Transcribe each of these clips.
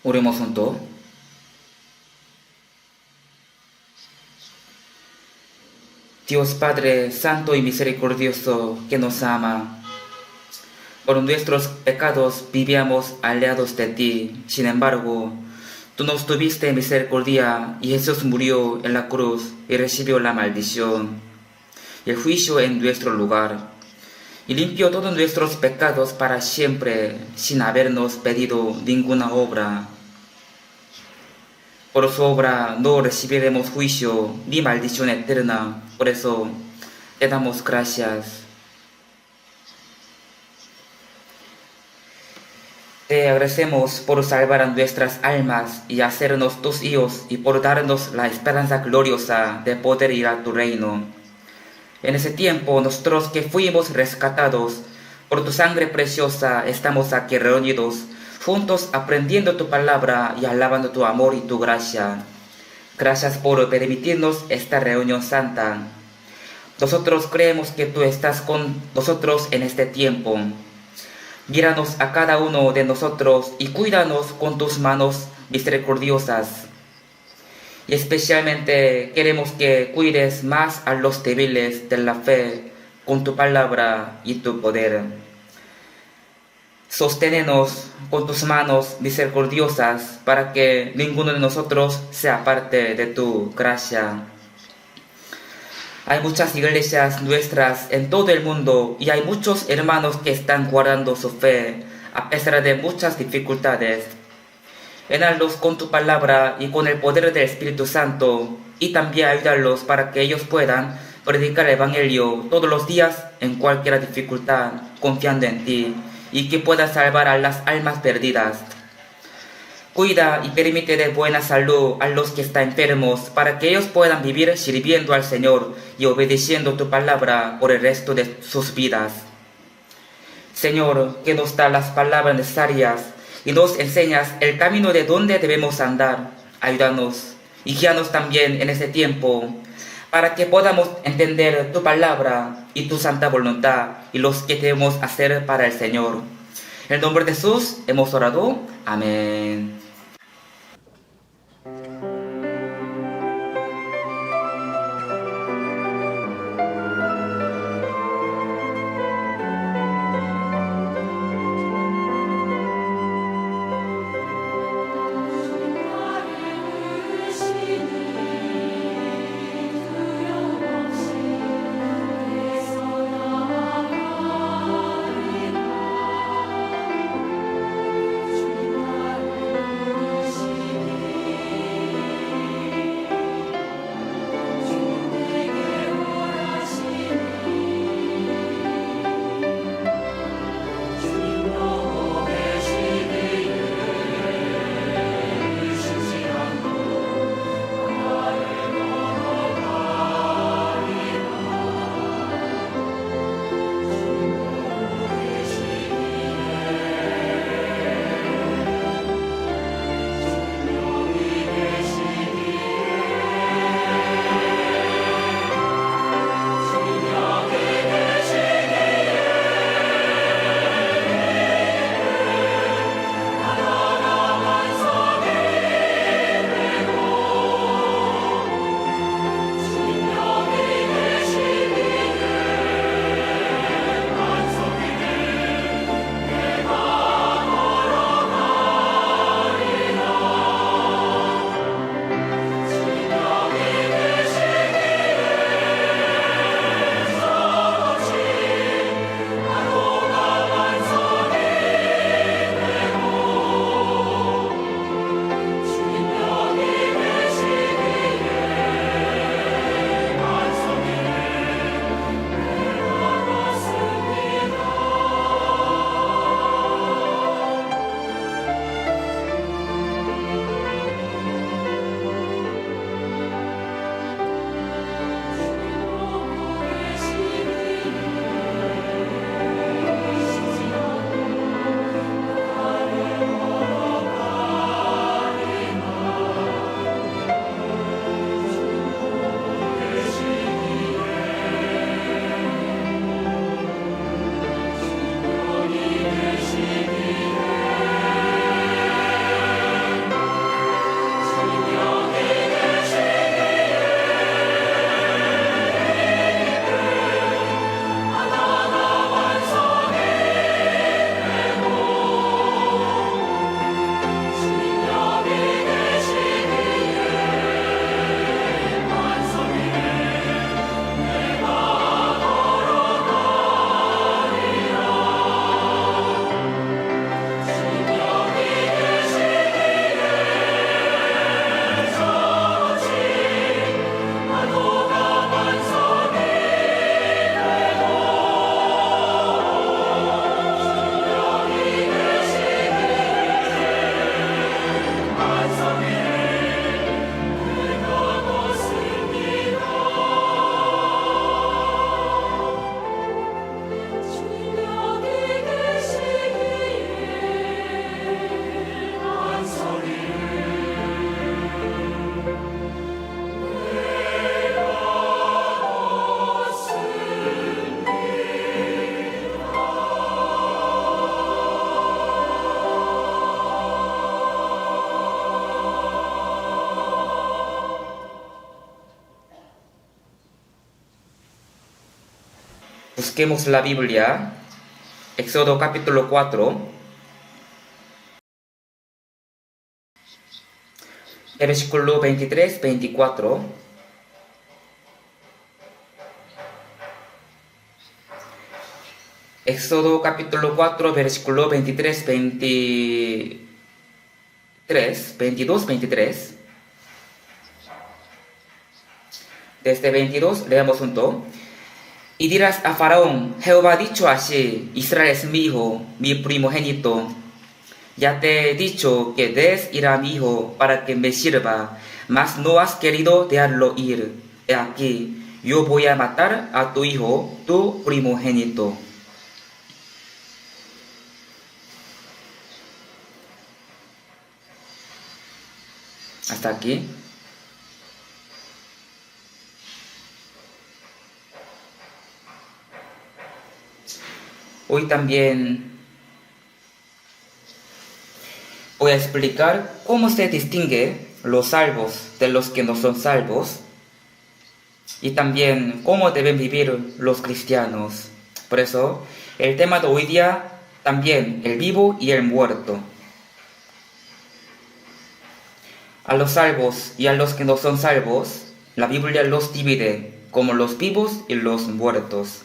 Oremos juntos. Dios Padre Santo y Misericordioso, que nos ama, por nuestros pecados vivíamos alejados de ti. Sin embargo, tú nos tuviste misericordia y Jesús murió en la cruz y recibió la maldición y el juicio en nuestro lugar, y limpió todos nuestros pecados para siempre sin habernos pedido ninguna obra. Por su obra no recibiremos juicio ni maldición eterna. Por eso te damos gracias. Te agradecemos por salvar a nuestras almas y hacernos tus hijos y por darnos la esperanza gloriosa de poder ir a tu reino. En ese tiempo, nosotros que fuimos rescatados por tu sangre preciosa, estamos aquí reunidos, juntos aprendiendo tu palabra y alabando tu amor y tu gracia. Gracias por permitirnos esta reunión santa. Nosotros creemos que tú estás con nosotros en este tiempo. Míranos a cada uno de nosotros y cuídanos con tus manos misericordiosas. Y especialmente queremos que cuides más a los débiles de la fe con tu palabra y tu poder. Sosténenos con tus manos misericordiosas para que ninguno de nosotros sea parte de tu gracia. Hay muchas iglesias nuestras en todo el mundo y hay muchos hermanos que están guardando su fe a pesar de muchas dificultades. Llénalos con tu palabra y con el poder del Espíritu Santo y también ayúdalos para que ellos puedan predicar el Evangelio todos los días en cualquier dificultad, confiando en ti y que puedas salvar a las almas perdidas. Cuida y permite de buena salud a los que están enfermos para que ellos puedan vivir sirviendo al Señor y obedeciendo tu palabra por el resto de sus vidas. Señor, que nos da las palabras necesarias y nos enseñas el camino de donde debemos andar. Ayúdanos y guíanos también en este tiempo para que podamos entender tu palabra y tu santa voluntad y los que debemos hacer para el Señor. En el nombre de Jesús hemos orado. Amén. Busquemos la Biblia, Éxodo capítulo 4, versículo 23-24. Éxodo capítulo 4, versículo 23-23, 22-23. Desde 22 leamos junto. Y dirás a Faraón: Jehová ha dicho así: Israel es mi hijo, mi primogénito. Ya te he dicho que des ir a mi hijo para que me sirva, mas no has querido dejarlo ir. He aquí, yo voy a matar a tu hijo, tu primogénito. Hasta aquí. Hoy también voy a explicar cómo se distingue los salvos de los que no son salvos y también cómo deben vivir los cristianos. Por eso, el tema de hoy día también el vivo y el muerto. A los salvos y a los que no son salvos, la Biblia los divide como los vivos y los muertos.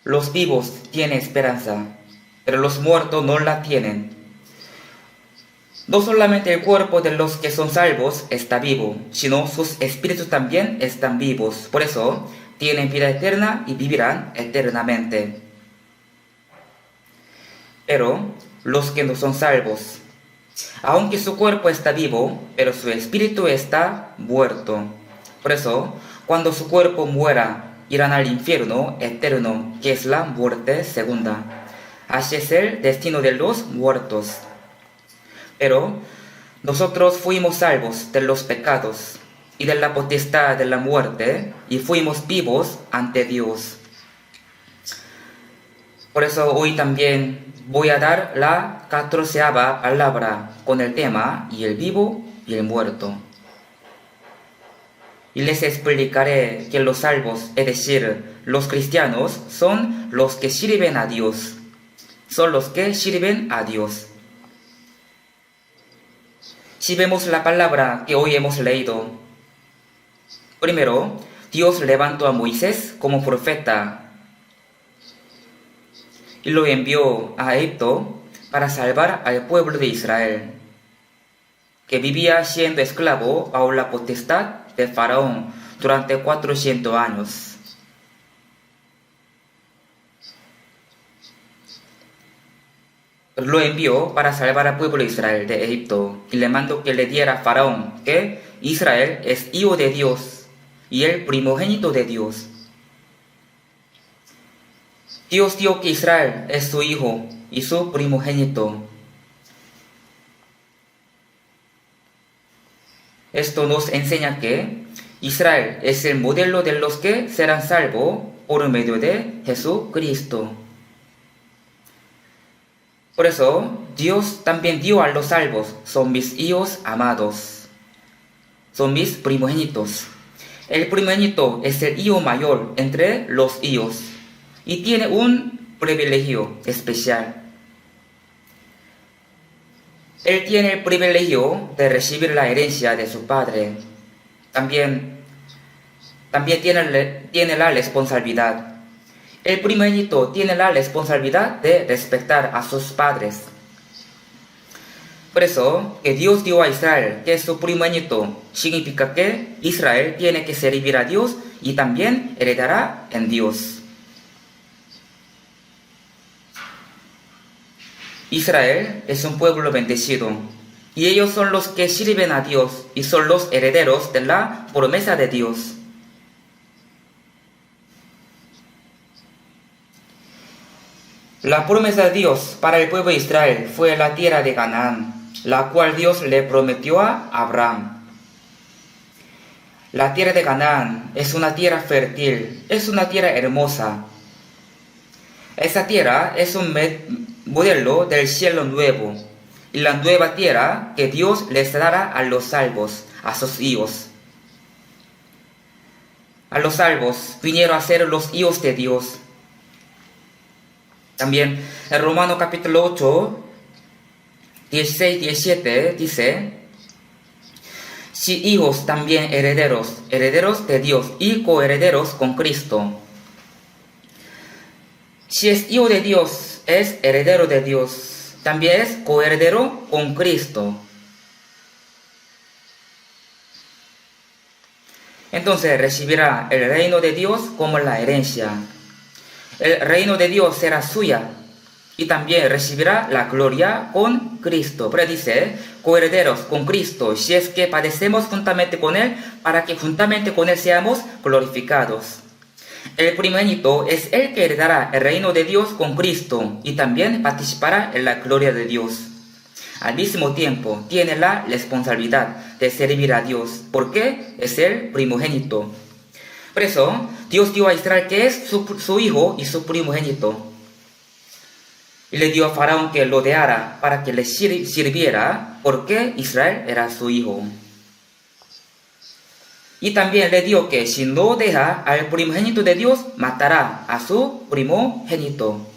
Los vivos tienen esperanza, pero los muertos no la tienen. No solamente el cuerpo de los que son salvos está vivo, sino sus espíritus también están vivos. Por eso, tienen vida eterna y vivirán eternamente. Pero los que no son salvos, aunque su cuerpo está vivo, pero su espíritu está muerto. Por eso, cuando su cuerpo muera, irán al infierno eterno, que es la muerte segunda. Así es el destino de los muertos. Pero nosotros fuimos salvos de los pecados y de la potestad de la muerte, y fuimos vivos ante Dios. Por eso hoy también voy a dar la 14ª palabra con el tema y el vivo y el muerto. Y les explicaré que los salvos, es decir, los cristianos, son los que sirven a Dios. Son los que sirven a Dios. Si vemos la palabra que hoy hemos leído, primero, Dios levantó a Moisés como profeta y lo envió a Egipto para salvar al pueblo de Israel, que vivía siendo esclavo bajo la potestad de Faraón durante 400 años. Lo envió para salvar al pueblo de Israel de Egipto y le mandó que le diera a Faraón que Israel es hijo de Dios y el primogénito de Dios. Dios dio que Israel es su hijo y su primogénito. Esto nos enseña que Israel es el modelo de los que serán salvos por medio de Jesucristo. Por eso, Dios también dio a los salvos: son mis hijos amados, son mis primogénitos. El primogénito es el hijo mayor entre los hijos y tiene un privilegio especial. Él tiene el privilegio de recibir la herencia de su padre. También tiene la responsabilidad. El primogénito tiene la responsabilidad de respetar a sus padres. Por eso, que Dios dio a Israel, que es su primogénito, significa que Israel tiene que servir a Dios y también heredará en Dios. Israel es un pueblo bendecido, y ellos son los que sirven a Dios y son los herederos de la promesa de Dios. La promesa de Dios para el pueblo de Israel fue la tierra de Canaán, la cual Dios le prometió a Abraham. La tierra de Canaán es una tierra fértil, es una tierra hermosa. Esa tierra es un modelo del cielo nuevo y la nueva tierra que Dios les dará a los salvos, a sus hijos. a los salvos vinieron a ser los hijos de Dios. También en Romanos capítulo 8, 16-17 dice: si hijos, también herederos, herederos de Dios y coherederos con Cristo. Si es hijo de Dios, es heredero de Dios, también es coheredero con Cristo. Entonces recibirá el reino de Dios como la herencia. El reino de Dios será suya y también recibirá la gloria con Cristo. Pero dice, coherederos con Cristo, si es que padecemos juntamente con Él, para que juntamente con Él seamos glorificados. El primogénito es el que heredará el reino de Dios con Cristo y también participará en la gloria de Dios. Al mismo tiempo, tiene la responsabilidad de servir a Dios, porque es el primogénito. Por eso, Dios dio a Israel que es su hijo y su primogénito. Y le dio a Faraón que lo dejara para que le sirviera, porque Israel era su hijo. Y también le dijo que si no deja al primogénito de Dios, matará a su primogénito.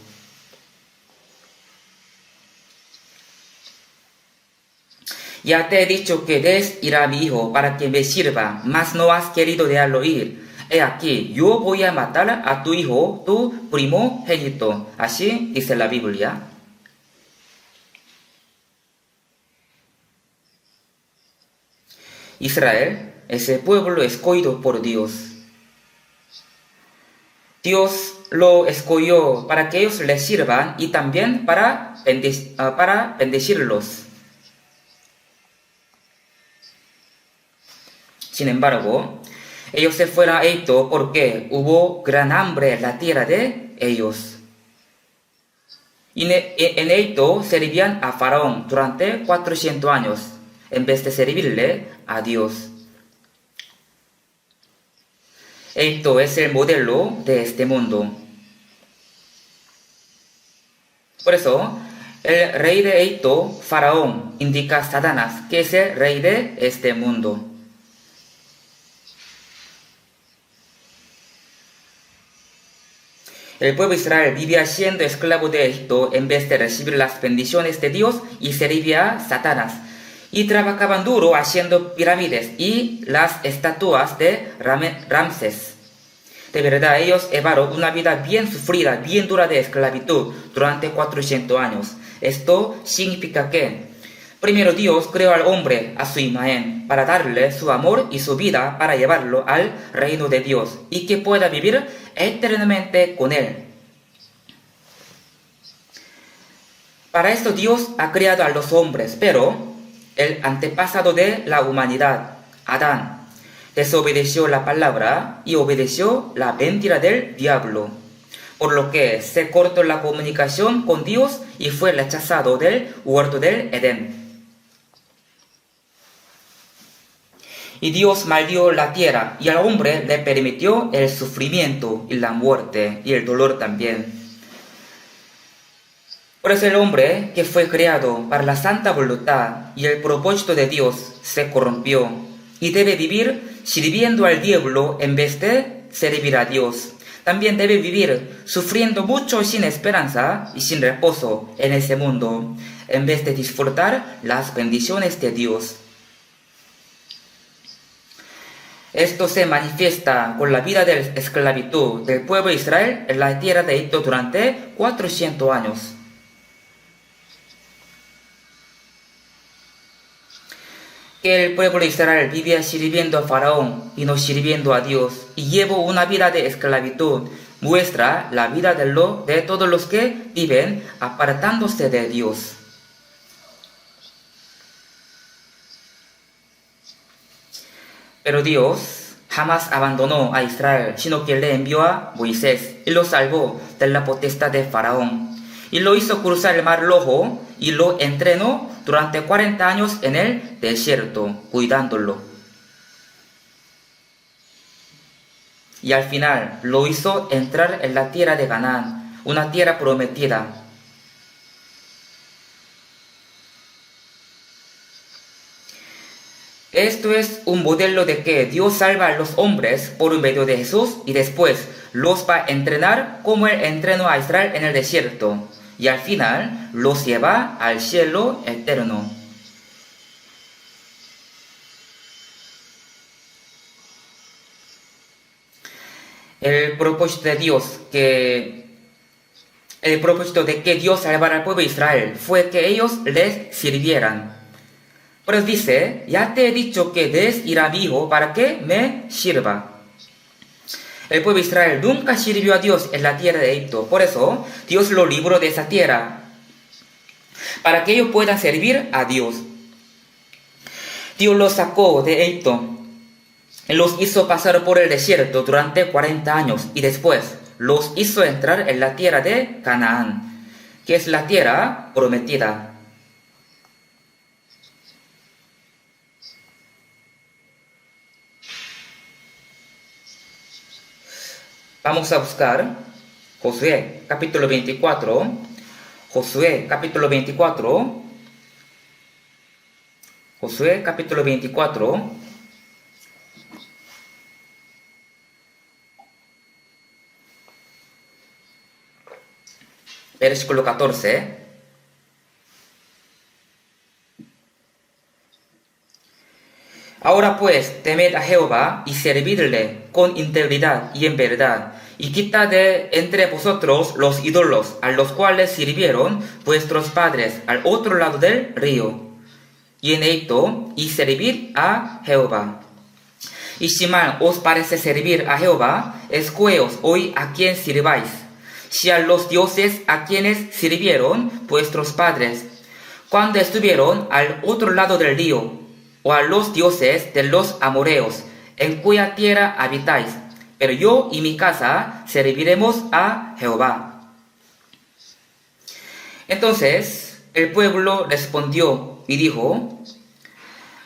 Ya te he dicho que des ir a mi hijo para que me sirva, mas no has querido dejarlo ir. He aquí, yo voy a matar a tu hijo, tu primogénito. Así dice la Biblia. Israel es el pueblo escogido por Dios. Dios lo escogió para que ellos le sirvan y también para bendecirlos. Sin embargo, ellos se fueron a Egipto porque hubo gran hambre en la tierra de ellos. Y en Egipto servían a Faraón durante 400 años, en vez de servirle a Dios. Egipto es el modelo de este mundo. Por eso, el rey de Egipto, Faraón, indica a Satanás, que es el rey de este mundo. El pueblo de Israel vivía siendo esclavo de Egipto en vez de recibir las bendiciones de Dios y servía a Satanás. Y trabajaban duro haciendo pirámides y las estatuas de Ramsés. De verdad, ellos llevaron una vida bien sufrida, bien dura de esclavitud durante 400 años. Esto significa que primero Dios creó al hombre a su imagen para darle su amor y su vida para llevarlo al reino de Dios y que pueda vivir eternamente con Él. Para esto Dios ha creado a los hombres, pero el antepasado de la humanidad, Adán, desobedeció la palabra y obedeció la mentira del diablo, por lo que se cortó la comunicación con Dios y fue rechazado del huerto del Edén. Y Dios maldijo la tierra y al hombre le permitió el sufrimiento y la muerte y el dolor también. Por eso el hombre que fue creado para la santa voluntad y el propósito de Dios se corrompió y debe vivir sirviendo al diablo en vez de servir a Dios. También debe vivir sufriendo mucho sin esperanza y sin reposo en ese mundo, en vez de disfrutar las bendiciones de Dios. Esto se manifiesta con la vida de esclavitud del pueblo de Israel en la tierra de Egipto durante 400 años. Que el pueblo de Israel vivía sirviendo a Faraón y no sirviendo a Dios y llevó una vida de esclavitud muestra la vida de todos los que viven apartándose de Dios. Pero Dios jamás abandonó a Israel, sino que le envió a Moisés y lo salvó de la potestad de Faraón. Y lo hizo cruzar el mar Rojo y lo entrenó durante 40 años en el desierto, cuidándolo. Y al final lo hizo entrar en la tierra de Canaán, una tierra prometida. Esto es un modelo de que Dios salva a los hombres por medio de Jesús y después los va a entrenar como Él entrenó a Israel en el desierto y al final los lleva al cielo eterno. El propósito de que Dios salvara al pueblo de Israel fue que ellos les sirvieran. Pero dice, ya te he dicho que des ir a mi hijo para que me sirva. El pueblo de Israel nunca sirvió a Dios en la tierra de Egipto. Por eso, Dios lo libró de esa tierra, para que ellos puedan servir a Dios. Dios los sacó de Egipto, los hizo pasar por el desierto durante 40 años y después los hizo entrar en la tierra de Canaán, que es la tierra prometida. Vamos a buscar Josué capítulo 24, Josué capítulo 24, Josué capítulo 24, versículo 14. Ahora pues, temed a Jehová y servidle con integridad y en verdad, y quitad de entre vosotros los ídolos a los cuales sirvieron vuestros padres al otro lado del río, y en Egipto, y servid a Jehová. Y si mal os parece servir a Jehová, escogeos hoy a quien sirváis, si a los dioses a quienes sirvieron vuestros padres, cuando estuvieron al otro lado del río, o a los dioses de los amorreos, en cuya tierra habitáis, pero yo y mi casa serviremos a Jehová. Entonces el pueblo respondió y dijo,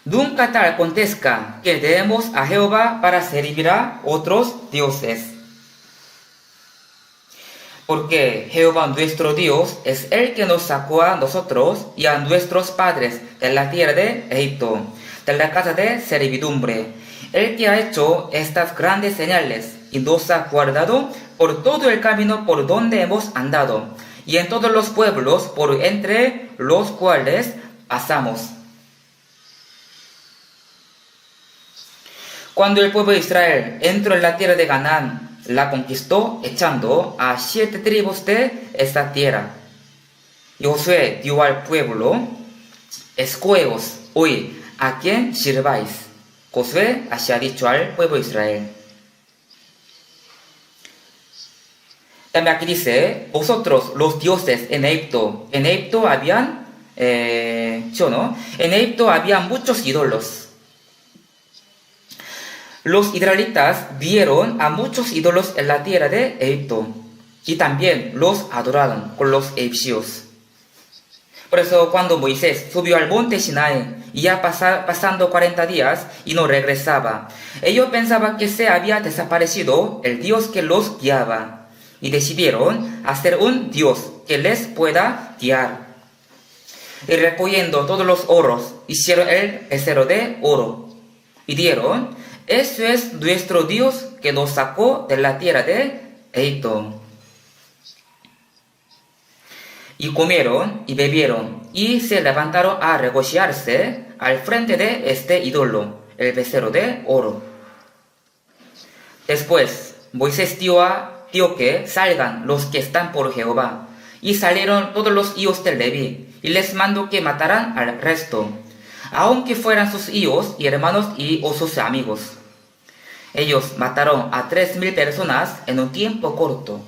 nunca tal acontezca que demos a Jehová para servir a otros dioses. Porque Jehová nuestro Dios es el que nos sacó a nosotros y a nuestros padres de la tierra de Egipto, de la casa de servidumbre, el que ha hecho estas grandes señales y nos ha guardado por todo el camino por donde hemos andado, y en todos los pueblos por entre los cuales pasamos. Cuando el pueblo de Israel entró en la tierra de Canaán, la conquistó echando a 7 tribus de esta tierra. Y Josué dio al pueblo, escogeos hoy a quien sirváis. Josué así ha dicho al pueblo de Israel. También aquí dice, vosotros los dioses en Egipto. En Egipto habían, En Egipto había muchos ídolos. Los israelitas vieron a muchos ídolos en la tierra de Egipto y también los adoraron con los egipcios. Por eso cuando Moisés subió al monte Sinai y ya pasando 40 días y no regresaba, ellos pensaban que se había desaparecido el Dios que los guiaba y decidieron hacer un Dios que les pueda guiar. Y recogiendo todos los oros, hicieron el becerro de oro y dieron, eso es nuestro Dios que nos sacó de la tierra de Egipto. Y comieron y bebieron y se levantaron a regocijarse al frente de este ídolo, el becerro de oro. Después Moisés dijo que salgan los que están por Jehová, y salieron todos los hijos de Leví, y les mandó que mataran al resto, aunque fueran sus hijos y hermanos y o sus amigos. Ellos mataron a 3,000 personas en un tiempo corto.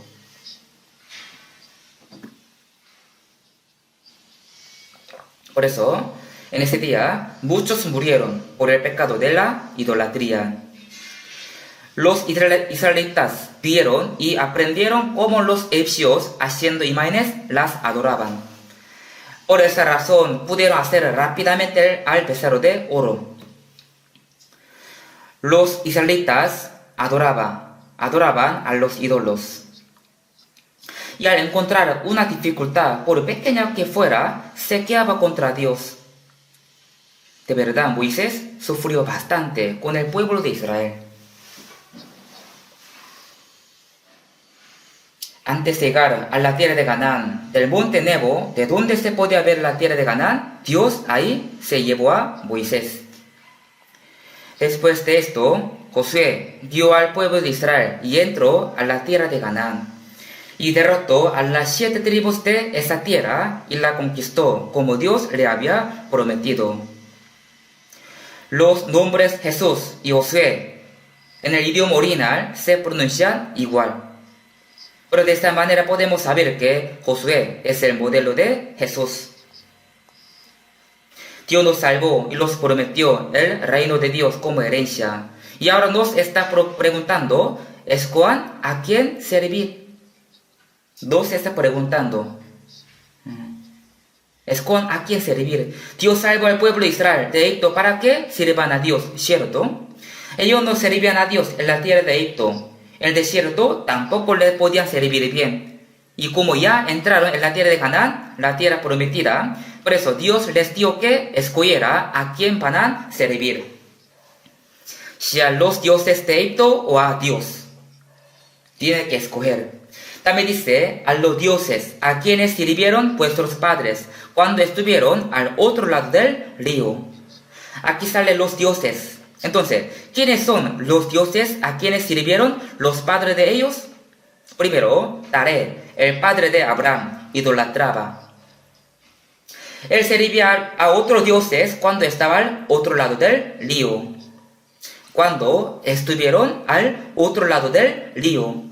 Por eso, en ese día, muchos murieron por el pecado de la idolatría. Los israelitas vieron y aprendieron cómo los egipcios, haciendo imágenes, las adoraban. Por esa razón, pudieron hacer rápidamente al becerro de oro. Los israelitas adoraban a los ídolos. Y al encontrar una dificultad, por pequeña que fuera, se quejaba contra Dios. De verdad, Moisés sufrió bastante con el pueblo de Israel. Antes de llegar a la tierra de Canaán, del monte Nebo, de donde se podía ver la tierra de Canaán, Dios ahí se llevó a Moisés. Después de esto, Josué guió al pueblo de Israel y entró a la tierra de Canaán, y derrotó a las 7 tribus de esa tierra y la conquistó como Dios le había prometido. Los nombres Jesús y Josué en el idioma original se pronuncian igual. Pero de esta manera podemos saber que Josué es el modelo de Jesús. Dios nos salvó y nos prometió el reino de Dios como herencia. Y ahora nos está preguntando, ¿escojan a quién servir? Nos está preguntando, ¿escojan a quién servir? Dios salvó al pueblo de Israel de Egipto para que sirvan a Dios, ¿cierto? Ellos no servían a Dios en la tierra de Egipto. En el desierto tampoco les podían servir bien. Y como ya entraron en la tierra de Canaán, la tierra prometida, por eso Dios les dio que escogiera a quién van a servir. Si a los dioses de Egipto o a Dios. Tiene que escoger. También dice a los dioses a quienes sirvieron vuestros padres cuando estuvieron al otro lado del río. Aquí salen los dioses. Entonces, ¿quiénes son los dioses a quienes sirvieron los padres de ellos? Primero, Taré, el padre de Abraham, idolatraba. Él servía a otros dioses cuando estaba al otro lado del río. Cuando estuvieron al otro lado del río.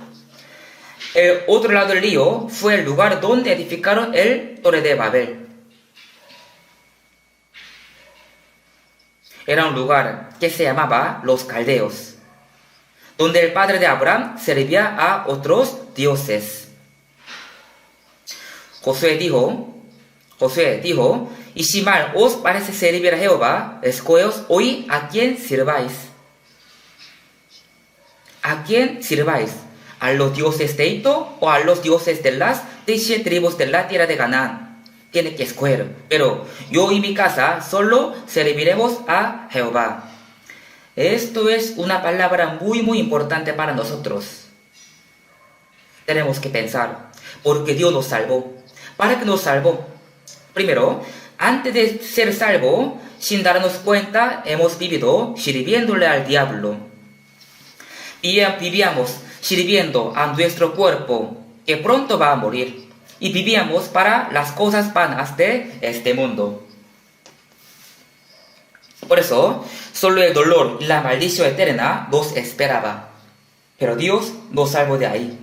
El otro lado del río fue el lugar donde edificaron el Torre de Babel. Era un lugar que se llamaba Los Caldeos, donde el padre de Abraham servía a otros dioses. Josué dijo, y si mal os parece servir a Jehová, escogeos hoy a quién sirváis. ¿A quién sirváis? ¿A los dioses de Egipto o a los dioses de las 10 tribus de la tierra de Canaán? Tiene que escoger, pero yo y mi casa solo serviremos a Jehová. Esto es una palabra muy importante para nosotros. Tenemos que pensar, porque Dios nos salvó. ¿Para qué nos salvó? Primero, antes de ser salvo, sin darnos cuenta, hemos vivido sirviéndole al diablo. Vivíamos sirviendo a nuestro cuerpo, que pronto va a morir. Y vivíamos para las cosas vanas de este mundo. Por eso, solo el dolor y la maldición eterna nos esperaba. Pero Dios nos salvó de ahí.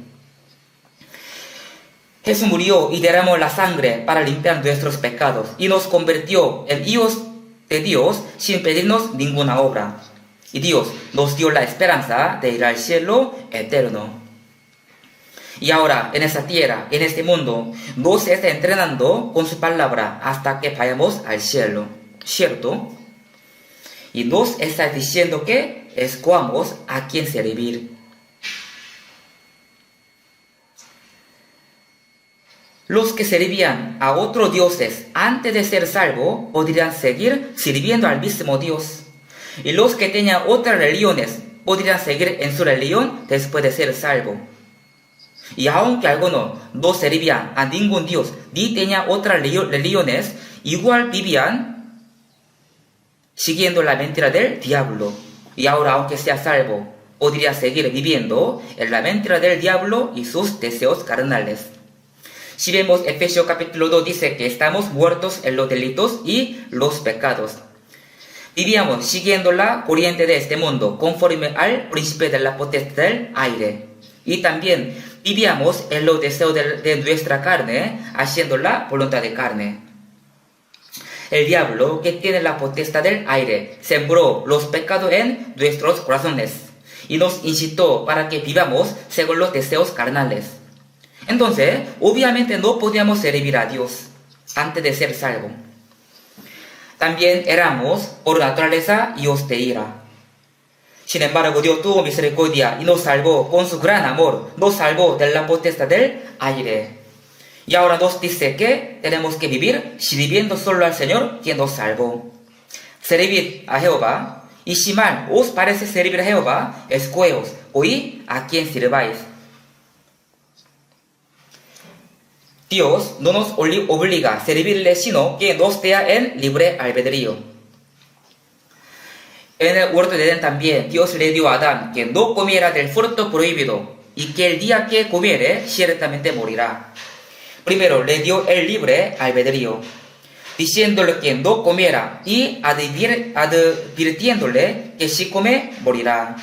Jesús murió y derramó la sangre para limpiar nuestros pecados y nos convirtió en hijos de Dios sin pedirnos ninguna obra. Y Dios nos dio la esperanza de ir al cielo eterno. Y ahora, en esta tierra, en este mundo, nos está entrenando con su palabra hasta que vayamos al cielo, ¿cierto? Y nos está diciendo que escojamos a quién servir. Los que servían a otros dioses antes de ser salvos podrían seguir sirviendo al mismo Dios. Y los que tenían otras religiones podrían seguir en su religión después de ser salvos. Y aunque algunos no servían a ningún dios ni tenían otras religiones, igual vivían siguiendo la mentira del diablo. Y ahora, aunque sea salvo, podría seguir viviendo en la mentira del diablo y sus deseos carnales. Si vemos Efesios capítulo 2 dice que estamos muertos en los delitos y los pecados. Vivíamos siguiendo la corriente de este mundo, conforme al príncipe de la potestad del aire. Y también vivíamos en los deseos de nuestra carne, haciendo la voluntad de carne. El diablo, que tiene la potestad del aire, sembró los pecados en nuestros corazones y nos incitó para que vivamos según los deseos carnales. Entonces, obviamente no podíamos servir a Dios antes de ser salvos. También éramos, por naturaleza, hijos de ira. Sin embargo, Dios tuvo misericordia y nos salvó con su gran amor. Nos salvó de la potestad del aire. Y ahora nos dice que tenemos que vivir sirviendo solo al Señor, quien nos salvó. servir a Jehová, y si mal os parece servir a Jehová, escogeos hoy a quien sirváis. Dios no nos obliga a servirle, sino que nos da en libre albedrío. En el huerto de Edén también, Dios le dio a Adán que no comiera del fruto prohibido, y que el día que comiere, ciertamente morirá. Primero le dio el libre albedrío, diciéndole que no comiera y advirtiéndole que si come, morirá.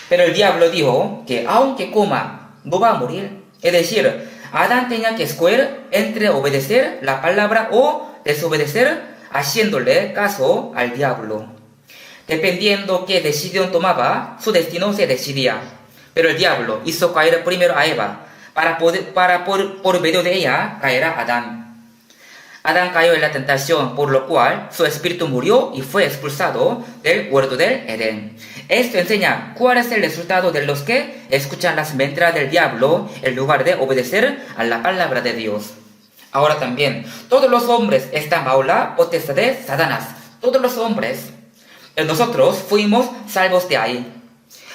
Pero el diablo dijo que aunque coma, no va a morir. Es decir, Adán tenía que escoger entre obedecer la palabra o desobedecer, haciéndole caso al diablo. Dependiendo qué decisión tomaba, su destino se decidía. Pero el diablo hizo caer primero a Eva, por medio de ella caerá Adán. Adán cayó en la tentación, por lo cual su espíritu murió y fue expulsado del huerto del Edén. Esto enseña cuál es el resultado de los que escuchan las mentiras del diablo en lugar de obedecer a la palabra de Dios. Ahora también, todos los hombres están bajo la potestad de Satanás. Todos los hombres. Nosotros fuimos salvos de ahí.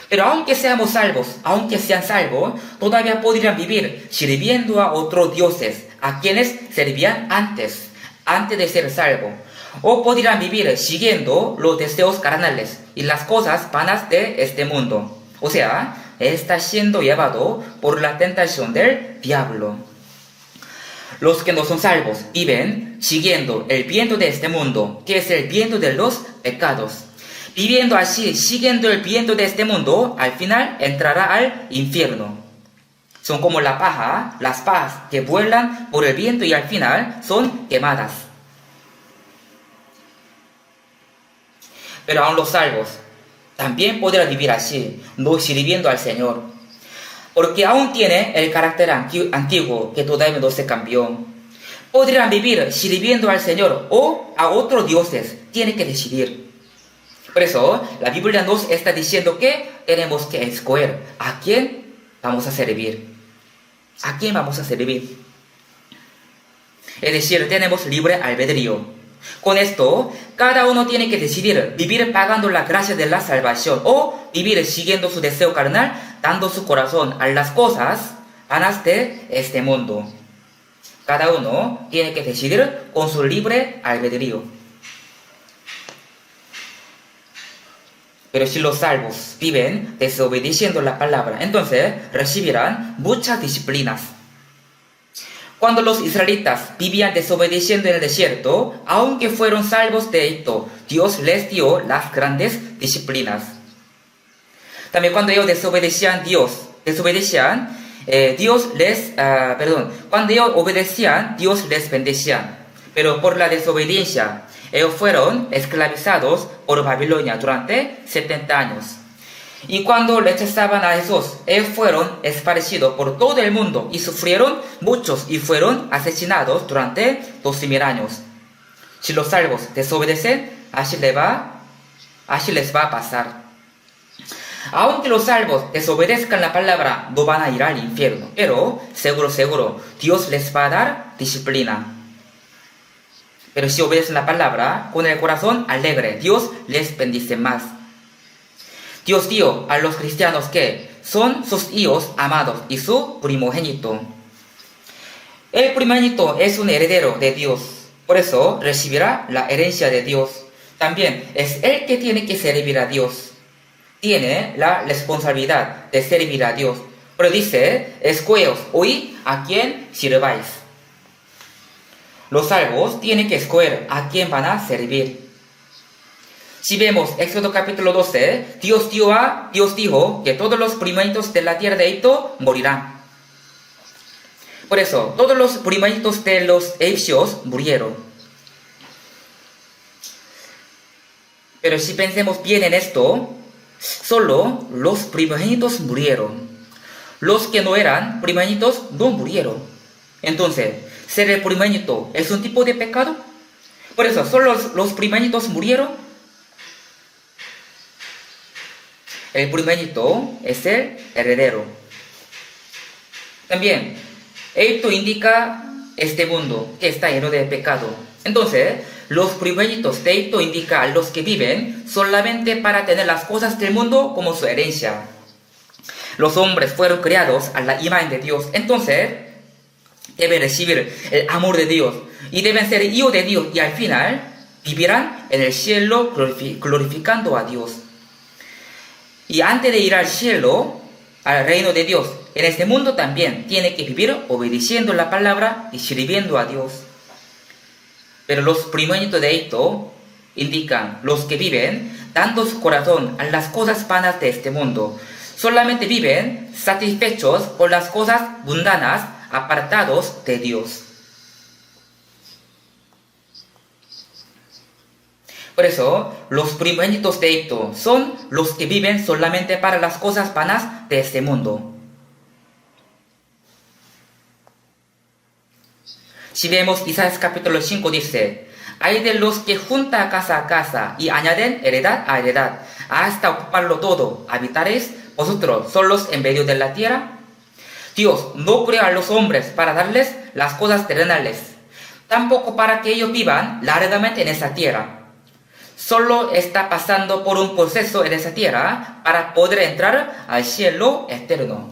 Pero aunque seamos salvos, aunque sean salvos, todavía podrían vivir sirviendo a otros dioses, a quienes servían antes de ser salvos. O podrían vivir siguiendo los deseos carnales y las cosas vanas de este mundo. O sea, está siendo llevado por la tentación del diablo. Los que no son salvos viven siguiendo el viento de este mundo, que es el viento de los pecados. Viviendo así, siguiendo el viento de este mundo, al final entrará al infierno. Son como la paja, las pajas que vuelan por el viento y al final son quemadas. Pero aún los salvos también podrán vivir así, no sirviendo al Señor. Porque aún tiene el carácter antiguo que todavía no se cambió. Podrán vivir sirviendo al Señor o a otros dioses, tiene que decidir. Por eso, la Biblia nos está diciendo que tenemos que escoger a quién vamos a servir. ¿A quién vamos a servir? Es decir, tenemos libre albedrío. Con esto, cada uno tiene que decidir vivir pagando la gracia de la salvación o vivir siguiendo su deseo carnal, dando su corazón a las cosas vanas de este mundo. Cada uno tiene que decidir con su libre albedrío. Pero si los salvos viven desobedeciendo la palabra, entonces recibirán muchas disciplinas. Cuando los israelitas vivían desobedeciendo en el desierto, aunque fueron salvos de Egipto, Dios les dio las grandes disciplinas. También cuando ellos cuando ellos obedecían, Dios les bendecía. Pero por la desobediencia, ellos fueron esclavizados por Babilonia durante 70 años. Y cuando rechazaban a Jesús, ellos fueron esparcidos por todo el mundo y sufrieron muchos y fueron asesinados durante 12,000 años. Si los salvos desobedecen, así les va a pasar. Aunque los salvos desobedezcan la palabra, no van a ir al infierno. Pero, seguro, Dios les va a dar disciplina. Pero si obedecen la palabra, con el corazón alegre, Dios les bendice más. Dios dio a los cristianos que son sus hijos amados y su primogénito. El primogénito es un heredero de Dios, por eso recibirá la herencia de Dios. También es el que tiene que servir a Dios. Tiene la responsabilidad de servir a Dios. Pero dice, escogeos hoy a quién sirváis. Los salvos tienen que escoger a quién van a servir. Si vemos Éxodo capítulo 12, Dios dijo que todos los primogénitos de la tierra de Egipto morirán. Por eso, todos los primogénitos de los egipcios murieron. Pero si pensemos bien en esto, solo los primogénitos murieron. Los que no eran primogénitos no murieron. Entonces, ¿ser el primogénito es un tipo de pecado? Por eso, solo los primogénitos murieron. El primogénito es el heredero. También, Egipto indica este mundo que está lleno de pecado. Entonces, los primogénitos de Egipto indica a los que viven solamente para tener las cosas del mundo como su herencia. Los hombres fueron creados a la imagen de Dios, entonces deben recibir el amor de Dios y deben ser hijos de Dios y al final vivirán en el cielo glorificando a Dios. Y antes de ir al cielo, al reino de Dios, en este mundo también tiene que vivir obedeciendo la palabra y sirviendo a Dios. Pero los primogénitos de Egipto indican los que viven dando su corazón a las cosas vanas de este mundo. Solamente viven satisfechos con las cosas mundanas, apartados de Dios. Por eso, los primogénitos de Egipto son los que viven solamente para las cosas vanas de este mundo. Si vemos Isaías capítulo 5 dice, hay de los que juntan casa a casa y añaden heredad a heredad, hasta ocuparlo todo, habitaréis vosotros solos en medio de la tierra. Dios no creó a los hombres para darles las cosas terrenales, tampoco para que ellos vivan largamente en esa tierra. Solo está pasando por un proceso en esa tierra para poder entrar al cielo eterno.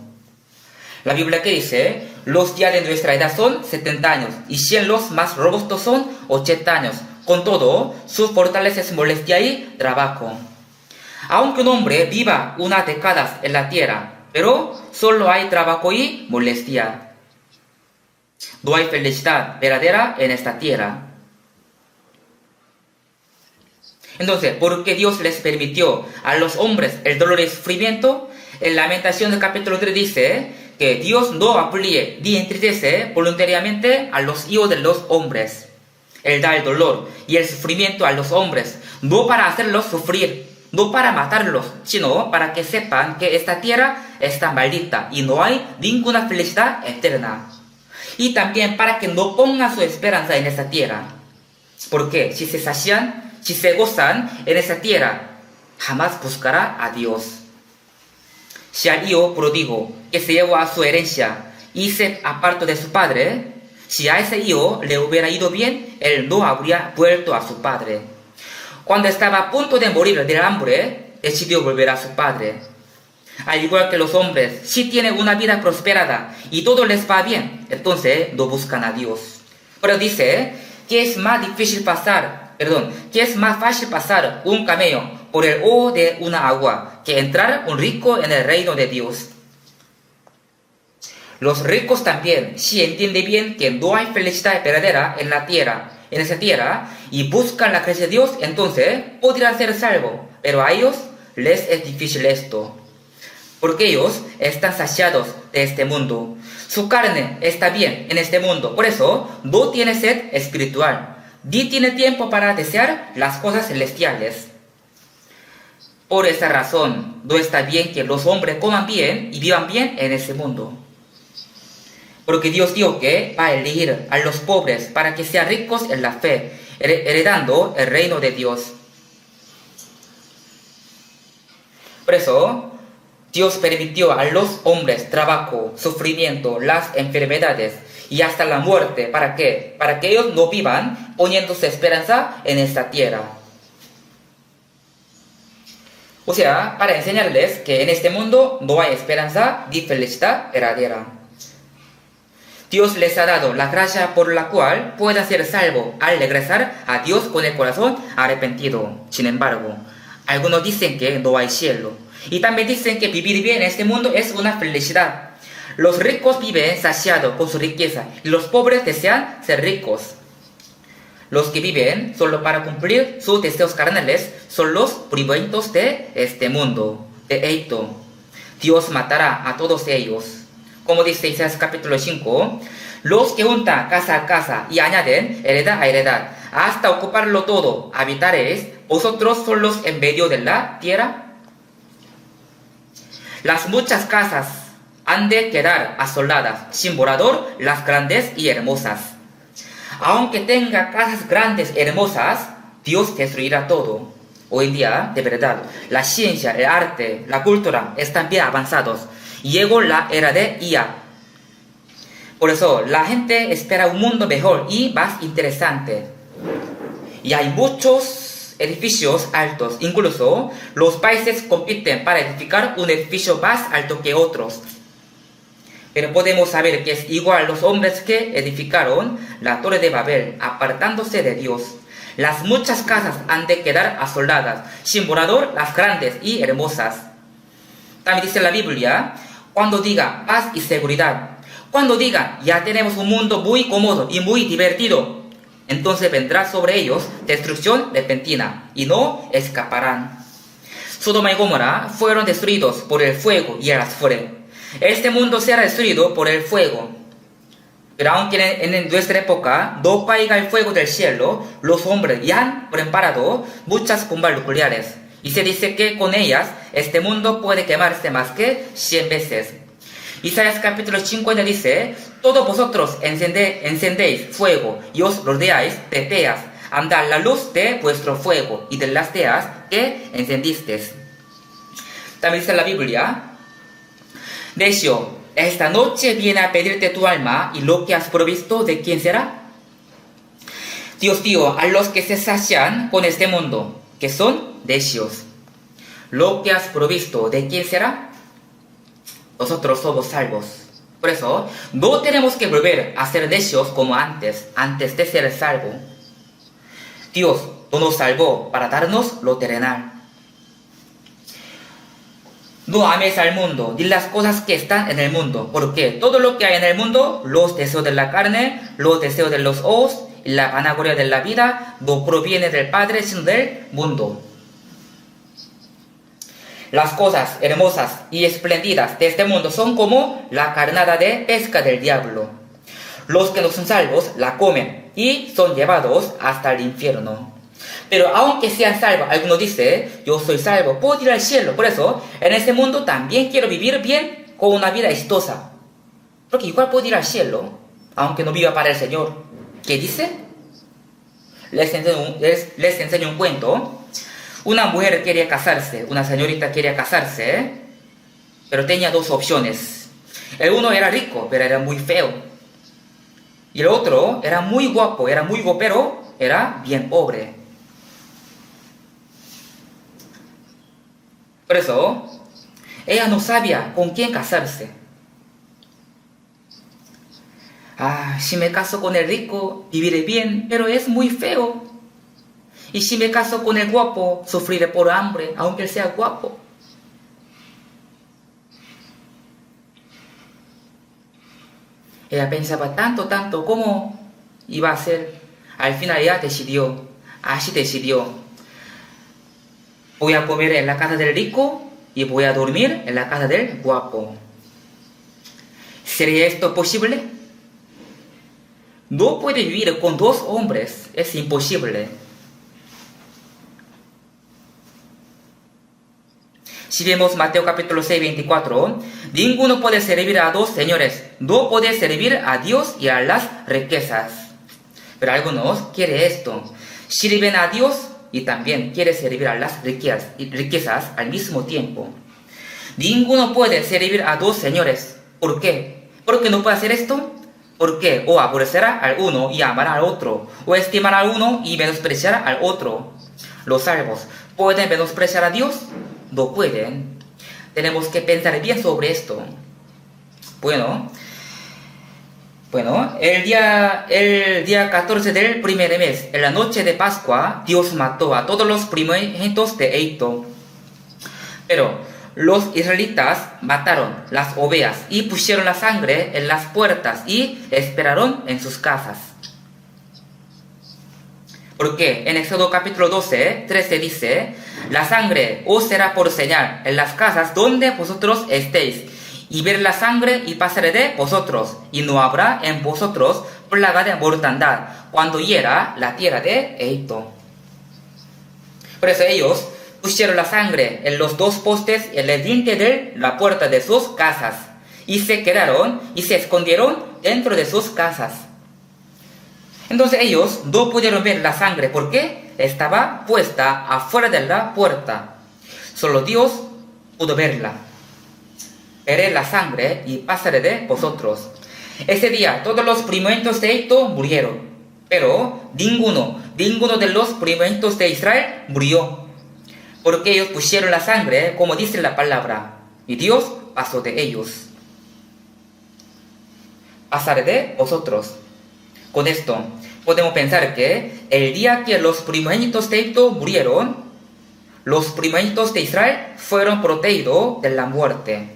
La Biblia que dice, los días de nuestra edad son 70 años y 100 los más robustos son 80 años. Con todo, su fortaleza es molestia y trabajo. Aunque un hombre viva unas décadas en la tierra, pero solo hay trabajo y molestia. No hay felicidad verdadera en esta tierra. Entonces, ¿por qué Dios les permitió a los hombres el dolor y el sufrimiento? En Lamentaciones capítulo 3 dice que Dios no aflige ni entristece voluntariamente a los hijos de los hombres. Él da el dolor y el sufrimiento a los hombres, no para hacerlos sufrir, no para matarlos, sino para que sepan que esta tierra está maldita y no hay ninguna felicidad eterna. Y también para que no pongan su esperanza en esta tierra. Porque si se sacian, si se gozan en esa tierra, jamás buscará a Dios. Si al hijo pródigo que se llevó a su herencia y se apartó de su padre, si a ese hijo le hubiera ido bien, él no habría vuelto a su padre. Cuando estaba a punto de morir de hambre, decidió volver a su padre. Al igual que los hombres, si tienen una vida prosperada y todo les va bien, entonces no buscan a Dios. Pero dice que es más fácil pasar un camello por el ojo de una agua que entrar un rico en el reino de Dios. Los ricos también, si entienden bien que no hay felicidad verdadera en esa tierra, y buscan la gracia de Dios, entonces podrán ser salvos. Pero a ellos les es difícil esto, porque ellos están saciados de este mundo. Su carne está bien en este mundo, por eso no tiene sed espiritual, ni tiene tiempo para desear las cosas celestiales. Por esa razón, no está bien que los hombres coman bien y vivan bien en ese mundo. Porque Dios dijo que va a elegir a los pobres para que sean ricos en la fe, heredando el reino de Dios. Por eso, Dios permitió a los hombres trabajo, sufrimiento, las enfermedades y hasta la muerte. ¿Para qué? Para que ellos no vivan poniendo su esperanza en esta tierra. O sea, para enseñarles que en este mundo no hay esperanza ni felicidad verdadera. Dios les ha dado la gracia por la cual puedan ser salvos al regresar a Dios con el corazón arrepentido. Sin embargo, algunos dicen que no hay cielo. Y también dicen que vivir bien en este mundo es una felicidad. Los ricos viven saciados con su riqueza y los pobres desean ser ricos. Los que viven solo para cumplir sus deseos carnales son los primogénitos de este mundo, de Egipto. Dios matará a todos ellos. Como dice Isaías capítulo 5, los que juntan casa a casa y añaden heredad a heredad, hasta ocuparlo todo, habitaréis vosotros solos en medio de la tierra. Las muchas casas han de quedar asoladas, sin morador, las grandes y hermosas. Aunque tenga casas grandes y hermosas, Dios destruirá todo. Hoy en día, de verdad, la ciencia, el arte, la cultura están bien avanzados. Llegó la era de IA. Por eso, la gente espera un mundo mejor y más interesante. y hay muchos edificios altos. Incluso los países compiten para edificar un edificio más alto que otros. Pero podemos saber que es igual los hombres que edificaron la Torre de Babel, apartándose de Dios. Las muchas casas han de quedar asoladas, sin morador las grandes y hermosas. También dice la Biblia, cuando diga paz y seguridad, cuando diga ya tenemos un mundo muy cómodo y muy divertido, entonces vendrá sobre ellos destrucción repentina y no escaparán. Sodoma y Gomorra fueron destruidos por el fuego y el azufre. Este mundo será destruido por el fuego. Pero aunque en nuestra época no caiga el fuego del cielo, los hombres ya han preparado muchas bombas nucleares. Y se dice que con ellas este mundo puede quemarse más que 100 veces. Isaías capítulo 50 dice, todos vosotros encendéis fuego y os rodeáis de teas. Andad la luz de vuestro fuego y de las teas que encendisteis. También dice la Biblia, necio, esta noche viene a pedirte tu alma y lo que has provisto, ¿de quién será? Dios dio a los que se sacian con este mundo, que son necios. Lo que has provisto, ¿de quién será? Nosotros somos salvos. Por eso, no tenemos que volver a ser necios como antes de ser salvo. Dios no nos salvó para darnos lo terrenal. No ames al mundo, ni las cosas que están en el mundo, porque todo lo que hay en el mundo, los deseos de la carne, los deseos de los ojos y la vanagloria de la vida, no proviene del Padre, sino del mundo. Las cosas hermosas y espléndidas de este mundo son como la carnada de pesca del diablo. Los que no son salvos la comen y son llevados hasta el infierno. Pero aunque sean salvos, alguno dice, yo soy salvo, puedo ir al cielo. Por eso, en este mundo también quiero vivir bien con una vida exitosa. Porque igual puedo ir al cielo, aunque no viva para el Señor. ¿Qué dice? Les enseño un cuento. Una mujer quería casarse, una señorita quería casarse, pero tenía dos opciones. El uno era rico, pero era muy feo. Y el otro era muy guapo, pero era bien pobre. Por eso, ella no sabía con quién casarse. Si me caso con el rico, viviré bien, pero es muy feo. Y si me caso con el guapo, sufriré por hambre, aunque él sea guapo. Ella pensaba tanto, ¿cómo iba a ser? Al final ella decidió, así decidió. Voy a comer en la casa del rico y voy a dormir en la casa del guapo. ¿Sería esto posible? No puede vivir con dos hombres, es imposible. Si vemos Mateo capítulo 6, 24, ninguno puede servir a dos señores, no puede servir a Dios y a las riquezas. Pero algunos quieren esto, sirven a Dios y también quiere servir a las riquezas al mismo tiempo. Ninguno puede servir a dos señores. ¿Por qué? ¿Por qué no puede hacer esto? Porque o aborrecerá al uno y amará al otro, o estimará al uno y menospreciará al otro. Los salvos, ¿pueden menospreciar a Dios? No pueden. Tenemos que pensar bien sobre esto. Bueno, el día 14 del primer mes, en la noche de Pascua, Dios mató a todos los primogénitos de Egipto. Pero los israelitas mataron las ovejas y pusieron la sangre en las puertas y esperaron en sus casas. Porque en Éxodo capítulo 12, 13 dice, la sangre os será por señal en las casas donde vosotros estéis, y ver la sangre y pasaré de vosotros, y no habrá en vosotros plaga de mortandad, cuando hiera la tierra de Egipto. Por eso ellos pusieron la sangre en los dos postes en el dintel de la puerta de sus casas, y se quedaron y se escondieron dentro de sus casas. Entonces ellos no pudieron ver la sangre porque estaba puesta afuera de la puerta. Solo Dios pudo verla. Veré la sangre y pasaré de vosotros. Ese día todos los primogénitos de Egipto murieron, pero ninguno ninguno de los primogénitos de Israel murió, porque ellos pusieron la sangre, como dice la palabra, y Dios pasó de ellos. Pasaré de vosotros. Con esto, podemos pensar que el día que los primogénitos de Egipto murieron, los primogénitos de Israel fueron protegidos de la muerte.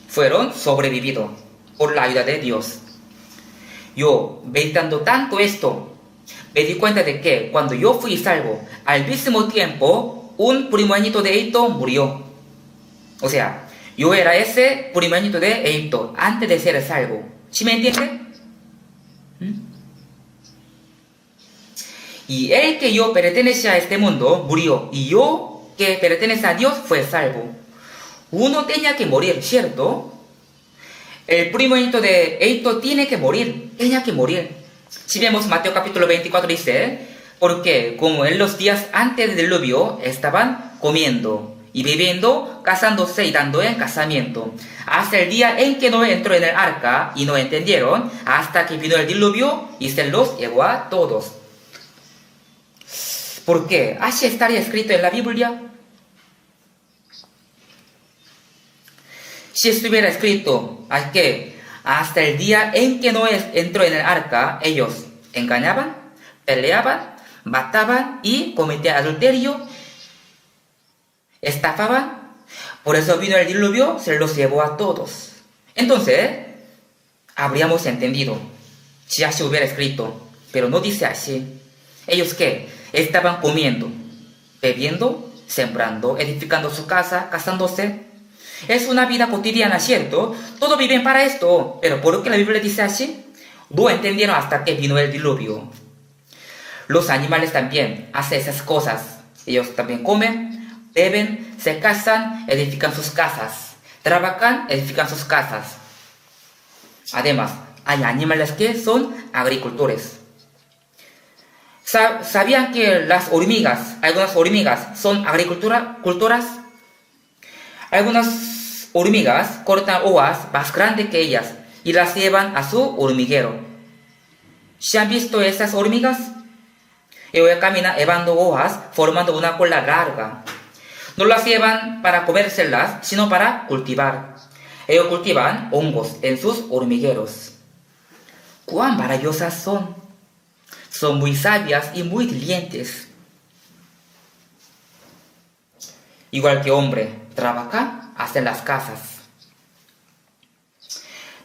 Fueron sobrevividos por la ayuda de Dios. Yo, meditando tanto esto, me di cuenta de que cuando yo fui salvo, al mismo tiempo, un primogénito de Egipto murió. O sea, yo era ese primogénito de Egipto antes de ser salvo. ¿Sí me entiende? Y el que yo pertenece a este mundo murió, y yo que pertenece a Dios fue salvo. Uno tenía que morir, ¿cierto? El primogénito de Egipto tiene que morir, tenía que morir. Si vemos Mateo capítulo 24 dice, porque como en los días antes del diluvio estaban comiendo y bebiendo, casándose y dando en casamiento, hasta el día en que Noé entró en el arca y no entendieron, hasta que vino el diluvio y se los llevó a todos. ¿Por qué? ¿Así estaría escrito en la Biblia? Si estuviera escrito que hasta el día en que Noé entró en el arca, ellos engañaban, peleaban, mataban y cometían adulterio, estafaban, por eso vino el diluvio, se los llevó a todos. Entonces, habríamos entendido si así hubiera escrito, pero no dice así. ¿Ellos qué? Estaban comiendo, bebiendo, sembrando, edificando su casa, casándose. Es una vida cotidiana, ¿cierto? Todos viven para esto, pero ¿por qué la Biblia dice así? No entendieron hasta que vino el diluvio. Los animales también hacen esas cosas. Ellos también comen, beben, se casan, edifican sus casas. Trabajan, edifican sus casas. Además, hay animales que son agricultores. ¿Sabían que las hormigas, algunas hormigas son agricultoras? Algunas hormigas cortan hojas más grandes que ellas y las llevan a su hormiguero. ¿Se han visto esas hormigas? Ellos caminan llevando hojas formando una cola larga. No las llevan para comérselas, sino para cultivar. Ellos cultivan hongos en sus hormigueros. ¡Cuán maravillosas son! Son muy sabias y muy diligentes. Igual que hombre, trabaja, hacen las casas.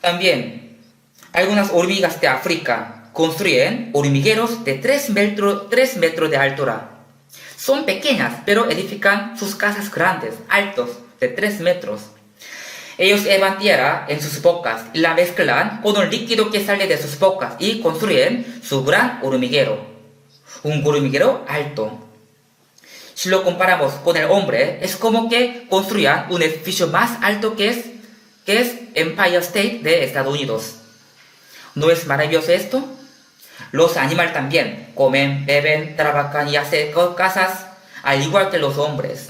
También, algunas hormigas de África construyen hormigueros de 3 metros de altura. Son pequeñas, pero edifican sus casas grandes, altos, de 3 metros. Ellos llevan tierra en sus bocas y la mezclan con un líquido que sale de sus bocas y construyen su gran hormiguero. Un hormiguero alto. Si lo comparamos con el hombre, es como que construyan un edificio más alto que es Empire State de Estados Unidos. ¿No es maravilloso esto? Los animales también comen, beben, trabajan y hacen casas, al igual que los hombres.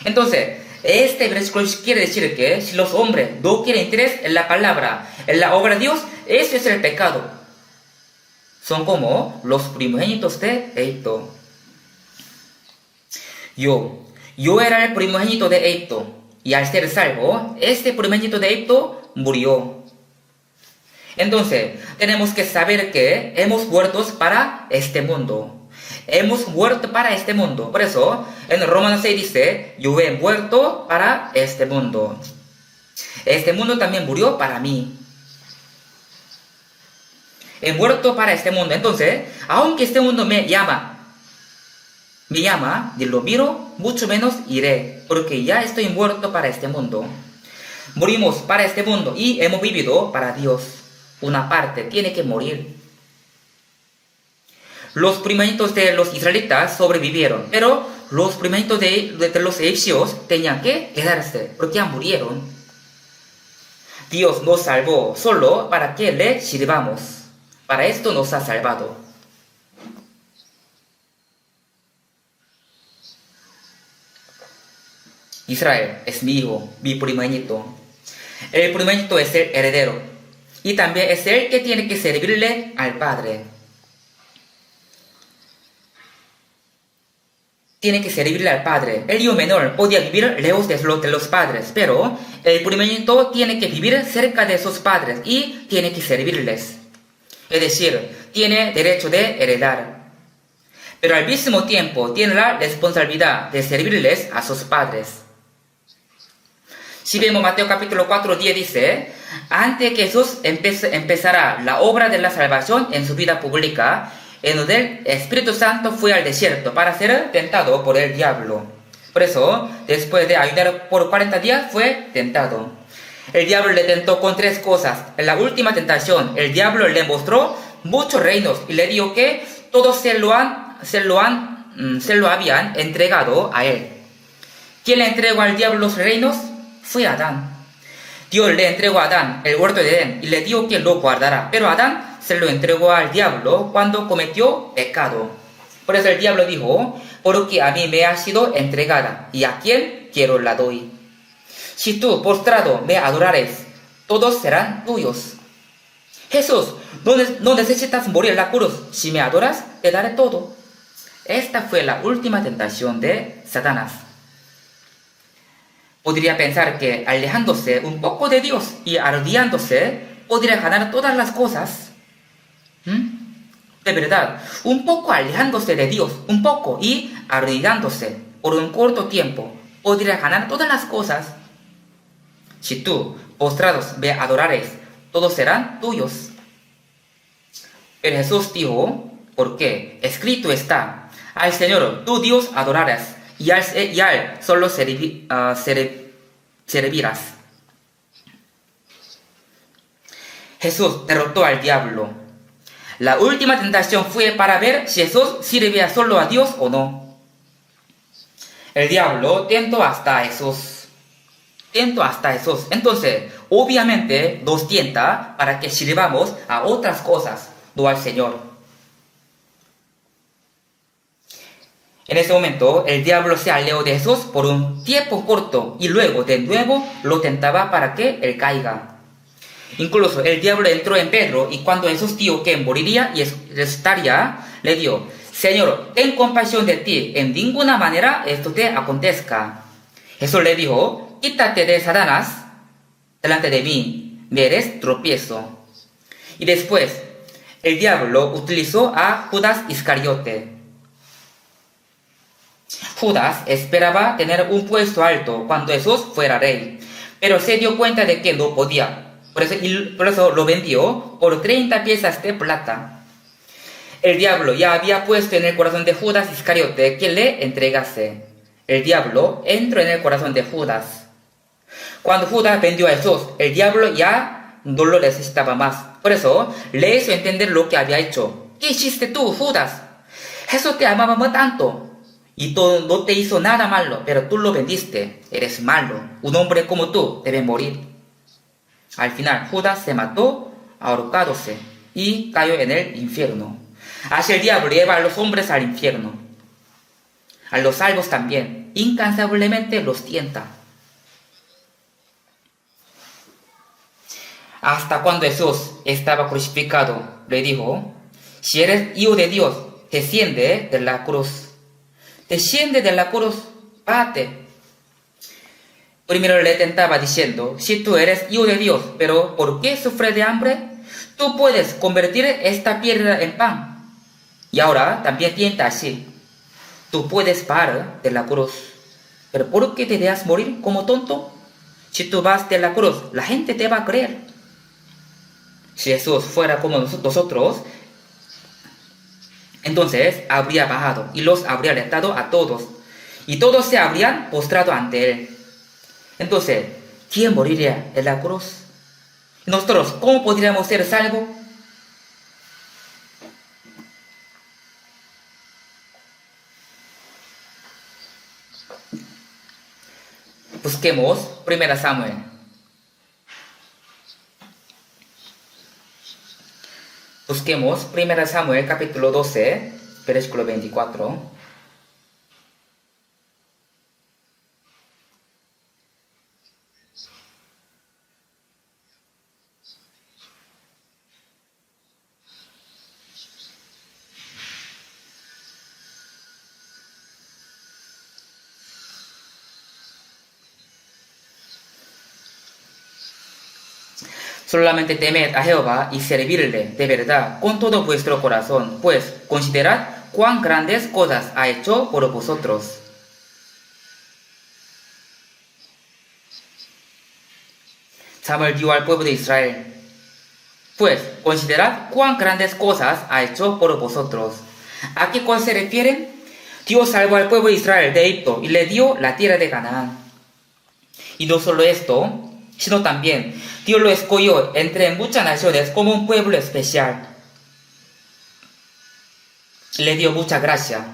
Entonces, este versículo quiere decir que si los hombres no quieren interés en la palabra, en la obra de Dios, eso es el pecado. Son como los primogénitos de Egipto. Yo era el primogénito de Egipto, y al ser salvo, este primogénito de Egipto murió. Entonces, tenemos que saber que hemos muerto para este mundo. Hemos muerto para este mundo. Por eso, en Romanos 6 dice, yo he muerto para este mundo. Este mundo también murió para mí. He muerto para este mundo. Entonces, aunque este mundo me llama y lo miro, mucho menos iré, porque ya estoy muerto para este mundo. Morimos para este mundo y hemos vivido para Dios. Una parte tiene que morir. Los primogénitos de los israelitas sobrevivieron, pero los primogénitos de los egipcios tenían que quedarse, porque ya murieron. Dios nos salvó solo para que le sirvamos. Para esto nos ha salvado. Israel es mi hijo, mi primogénito. El primogénito es el heredero, y también es el que tiene que servirle al Padre. tiene que servirle al padre. El hijo menor podía vivir lejos de los padres, pero el primogénito tiene que vivir cerca de sus padres y tiene que servirles. Es decir, tiene derecho de heredar. Pero al mismo tiempo tiene la responsabilidad de servirles a sus padres. Si vemos Mateo capítulo 4, 10 dice, antes que Jesús empezara la obra de la salvación en su vida pública, en donde el Espíritu Santo fue al desierto para ser tentado por el diablo. Por eso, después de ayunar por 40 días, fue tentado. El diablo le tentó con 3 cosas. En la última tentación, el diablo le mostró muchos reinos y le dijo que todos se lo habían entregado a él. ¿Quién le entregó al diablo los reinos? Fue Adán. Dios le entregó a Adán el huerto de Edén y le dijo que lo guardará. Pero Adán se lo entregó al diablo cuando cometió pecado. Por eso el diablo dijo, porque a mí me ha sido entregada y a quien quiero la doy. Si tú postrado me adorares, todos serán tuyos. Jesús, no necesitas morir en la cruz. Si me adoras, te daré todo. Esta fue la última tentación de Satanás. Podría pensar que alejándose un poco de Dios y arrodillándose, podría ganar todas las cosas. De verdad, un poco alejándose de Dios, un poco y arrodillándose por un corto tiempo, podría ganar todas las cosas. Si tú, postrados, me adorares, todos serán tuyos. Pero Jesús dijo, ¿por qué? Escrito está, al Señor tu Dios adorarás, y a él solo servirás. Jesús derrotó al diablo. La última tentación fue para ver si Jesús servía solo a Dios o no. El diablo tentó hasta Jesús. Entonces, obviamente nos tienta para que sirvamos a otras cosas, no al Señor. En ese momento, el diablo se alejó de Jesús por un tiempo corto y luego de nuevo lo tentaba para que él caiga. Incluso el diablo entró en Pedro y cuando Jesús dijo que moriría y resucitaría, le dijo, Señor, ten compasión de ti, en ninguna manera esto te acontezca. Jesús le dijo, quítate de Satanás delante de mí, me eres tropiezo. Y después, el diablo utilizó a Judas Iscariote. Judas esperaba tener un puesto alto cuando Jesús fuera rey, pero se dio cuenta de que no podía. Por eso lo vendió por 30 piezas de plata. El diablo ya había puesto en el corazón de Judas Iscariote que le entregase. El diablo entró en el corazón de Judas. Cuando Judas vendió a Jesús, el diablo ya no lo necesitaba más. Por eso le hizo entender lo que había hecho. ¿Qué hiciste tú, Judas? Jesús te amaba tanto. Y no te hizo nada malo, pero tú lo vendiste. Eres malo. Un hombre como tú debe morir. Al final, Judas se mató ahorcándose y cayó en el infierno. Así el diablo lleva a los hombres al infierno. A los salvos también. Incansablemente los tienta. Hasta cuando Jesús estaba crucificado, le dijo, si eres hijo de Dios, desciende de la cruz. Desciende de la cruz, párate. Primero le tentaba diciendo, si tú eres hijo de Dios, pero ¿por qué sufres de hambre? Tú puedes convertir esta piedra en pan. Y ahora también tienta así. Tú puedes parar de la cruz, pero ¿por qué te dejas morir como tonto? Si tú vas de la cruz, la gente te va a creer. Si Jesús fuera como nosotros, entonces habría bajado y los habría alentado a todos, y todos se habrían postrado ante él. Entonces, ¿quién moriría en la cruz? ¿Nosotros cómo podríamos ser salvos? Busquemos 1 Samuel. Busquemos 1 Samuel capítulo 12, versículo 24. Solamente temed a Jehová y servirle de verdad con todo vuestro corazón, pues considerad cuán grandes cosas ha hecho por vosotros. Samuel dijo al pueblo de Israel, pues considerad cuán grandes cosas ha hecho por vosotros. ¿A qué cosa se refiere? Dios salvó al pueblo de Israel de Egipto y le dio la tierra de Canaán. Y no solo esto, sino también Dios lo escogió entre muchas naciones como un pueblo especial. Le dio mucha gracia.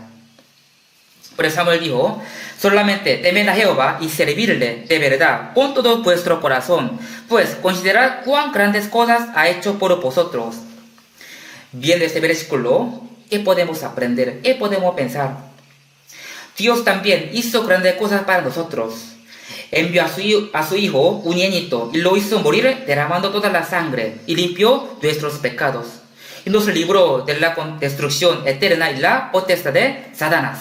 Pero Samuel dijo, solamente temed a Jehová y servirle de verdad con todo vuestro corazón, pues considerad cuán grandes cosas ha hecho por vosotros. Viendo este versículo, ¿qué podemos aprender? ¿Qué podemos pensar? Dios también hizo grandes cosas para nosotros. Envió a su Hijo unigénito y lo hizo morir derramando toda la sangre y limpió nuestros pecados. Y nos libró de la destrucción eterna y la potestad de Satanás.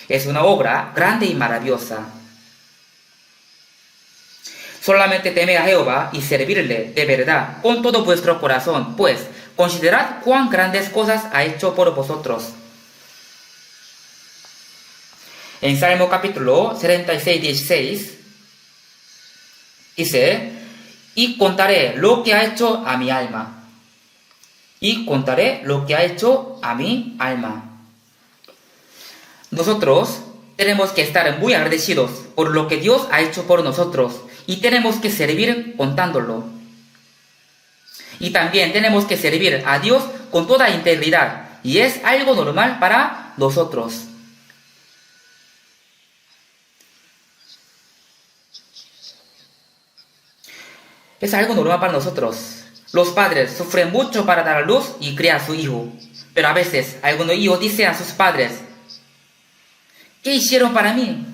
Es una obra grande y maravillosa. Solamente temed a Jehová y servirle de verdad con todo vuestro corazón, pues considerad cuán grandes cosas ha hecho por vosotros. En Salmo capítulo 36, 16 dice, y contaré lo que ha hecho a mi alma. Y contaré lo que ha hecho a mi alma. Nosotros tenemos que estar muy agradecidos por lo que Dios ha hecho por nosotros y tenemos que servir contándolo. Y también tenemos que servir a Dios con toda integridad y es algo normal para nosotros. Es algo normal para nosotros. Los padres sufren mucho para dar a luz y criar a su hijo, pero a veces algunos hijos dicen a sus padres, ¿qué hicieron para mí?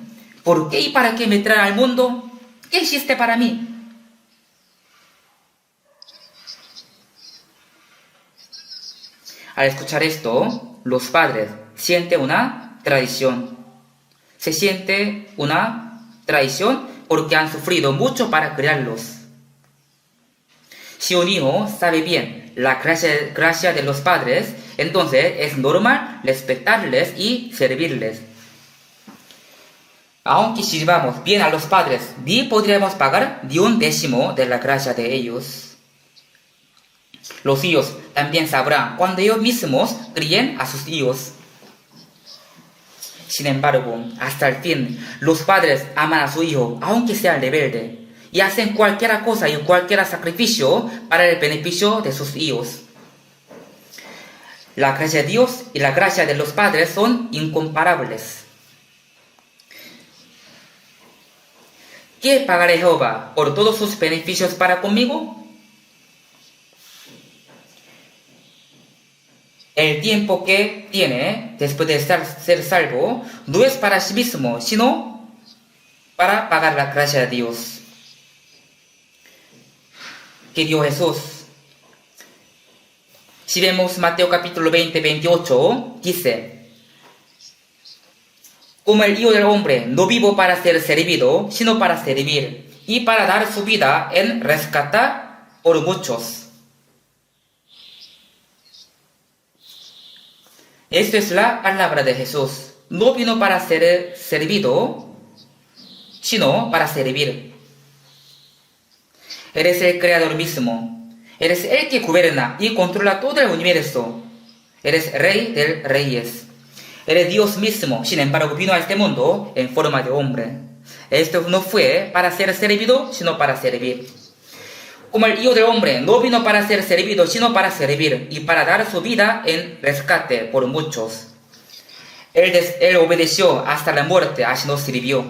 ¿Por qué y para qué me traen al mundo? ¿Qué hiciste para mí? Al escuchar esto, los padres sienten una tradición. Se siente una tradición porque han sufrido mucho para criarlos. Si un hijo sabe bien la gracia de los padres, entonces es normal respetarles y servirles. Aunque sirvamos bien a los padres, ni podríamos pagar ni un décimo de la gracia de ellos. Los hijos también sabrán cuando ellos mismos críen a sus hijos. Sin embargo, hasta el fin, los padres aman a su hijo, aunque sea rebelde, y hacen cualquier cosa y cualquier sacrificio para el beneficio de sus hijos. La gracia de Dios y la gracia de los padres son incomparables. ¿Qué pagaré Jehová por todos sus beneficios para conmigo? El tiempo que tiene después de ser salvo no es para sí mismo, sino para pagar la gracia de Dios que dio Jesús. Si vemos Mateo capítulo 20, 28, dice, como el Hijo del Hombre no vivo para ser servido, sino para servir, y para dar su vida en rescatar por muchos. Esto es la palabra de Jesús. No vino para ser servido, sino para servir. Eres el creador mismo. Eres el que gobierna y controla todo el universo. Eres rey de reyes. Eres Dios mismo. Sin embargo, vino a este mundo en forma de hombre. Esto no fue para ser servido, sino para servir. Como el Hijo del Hombre no vino para ser servido, sino para servir y para dar su vida en rescate por muchos. Él obedeció hasta la muerte, así nos sirvió.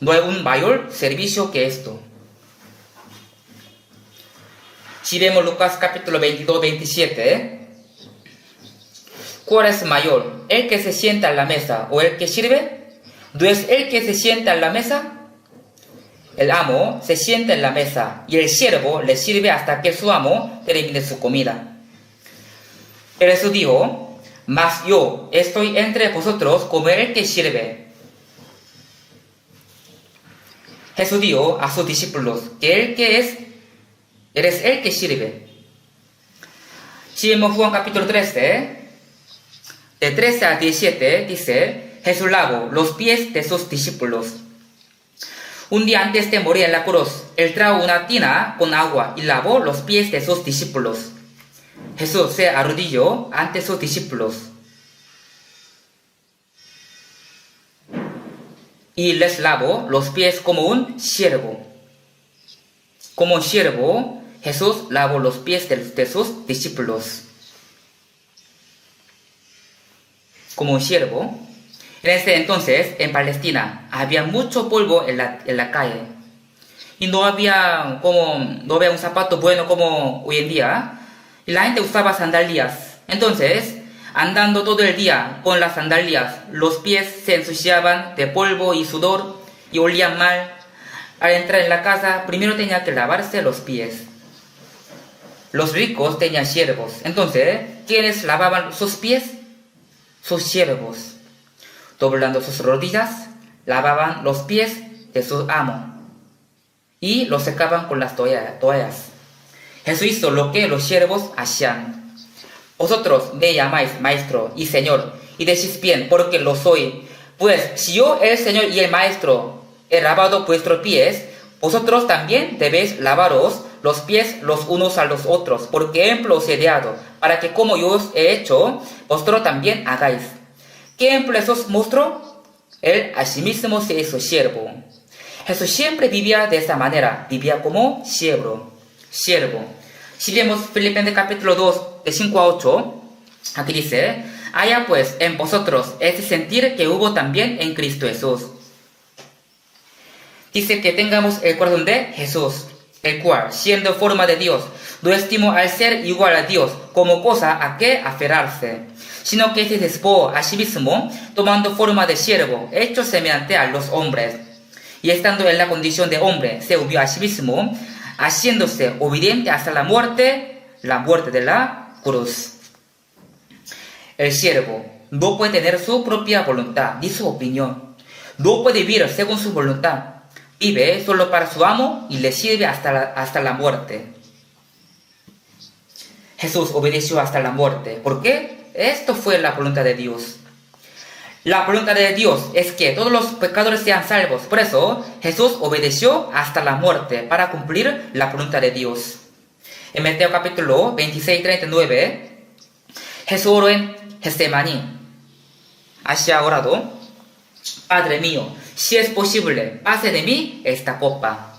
No hay un mayor servicio que esto. Si vemos Lucas capítulo 22, 27, ¿cuál es mayor? ¿El que se sienta a la mesa o el que sirve? ¿No es el que se sienta a la mesa? El amo se sienta en la mesa y el siervo le sirve hasta que su amo termine su comida. Pero Jesús dijo, mas yo estoy entre vosotros como el que sirve. Jesús dijo a sus discípulos que el que es Eres el que sirve. Si vemos Juan capítulo 13, de 13 a 17, dice, Jesús lavó los pies de sus discípulos. Un día antes de morir en la cruz, él trajo una tina con agua y lavó los pies de sus discípulos. Jesús se arrodilló ante sus discípulos y les lavó los pies como un siervo. Como un siervo, Jesús lavó los pies de sus discípulos. Como un siervo. En ese entonces, en Palestina, había mucho polvo en la calle. Y no había un zapato bueno como hoy en día. Y la gente usaba sandalias. Entonces, andando todo el día con las sandalias, los pies se ensuciaban de polvo y sudor y olían mal. Al entrar en la casa, primero tenía que lavarse los pies. Los ricos tenían siervos. Entonces, ¿quiénes lavaban sus pies? Sus siervos. Doblando sus rodillas, lavaban los pies de su amo y los secaban con las toallas. Jesús hizo lo que los siervos hacían. Vosotros me llamáis maestro y señor, y decís bien, porque lo soy. Pues si yo, el Señor y el Maestro, he lavado vuestros pies, vosotros también debéis lavaros los pies los unos a los otros, porque ejemplo os he dado, para que como yo os he hecho, vosotros también hagáis. ¿Qué ejemplo os mostró? Él a sí mismo se hizo siervo. Jesús siempre vivía de esta manera, vivía como siervo. Si leemos Filipenses capítulo 2, de 5 a 8, aquí dice, haya pues en vosotros ese sentir que hubo también en Cristo Jesús. Dice que tengamos el corazón de Jesús, el cual, siendo forma de Dios, no estimó al ser igual a Dios como cosa a que aferrarse, sino que se despojó a sí mismo, tomando forma de siervo, hecho semejante a los hombres. Y estando en la condición de hombre, se humilló a sí mismo, haciéndose obediente hasta la muerte de la cruz. El siervo no puede tener su propia voluntad, ni su opinión. No puede vivir según su voluntad. Vive solo para su amo y le sirve hasta la muerte. Jesús obedeció hasta la muerte. ¿Por qué? Esto fue la voluntad de Dios. La voluntad de Dios es que todos los pecadores sean salvos. Por eso Jesús obedeció hasta la muerte para cumplir la voluntad de Dios. En Mateo capítulo 26, 39, Jesús oró en Getsemaní. Así ha orado: Padre mío, si es posible, pase de mí esta copa.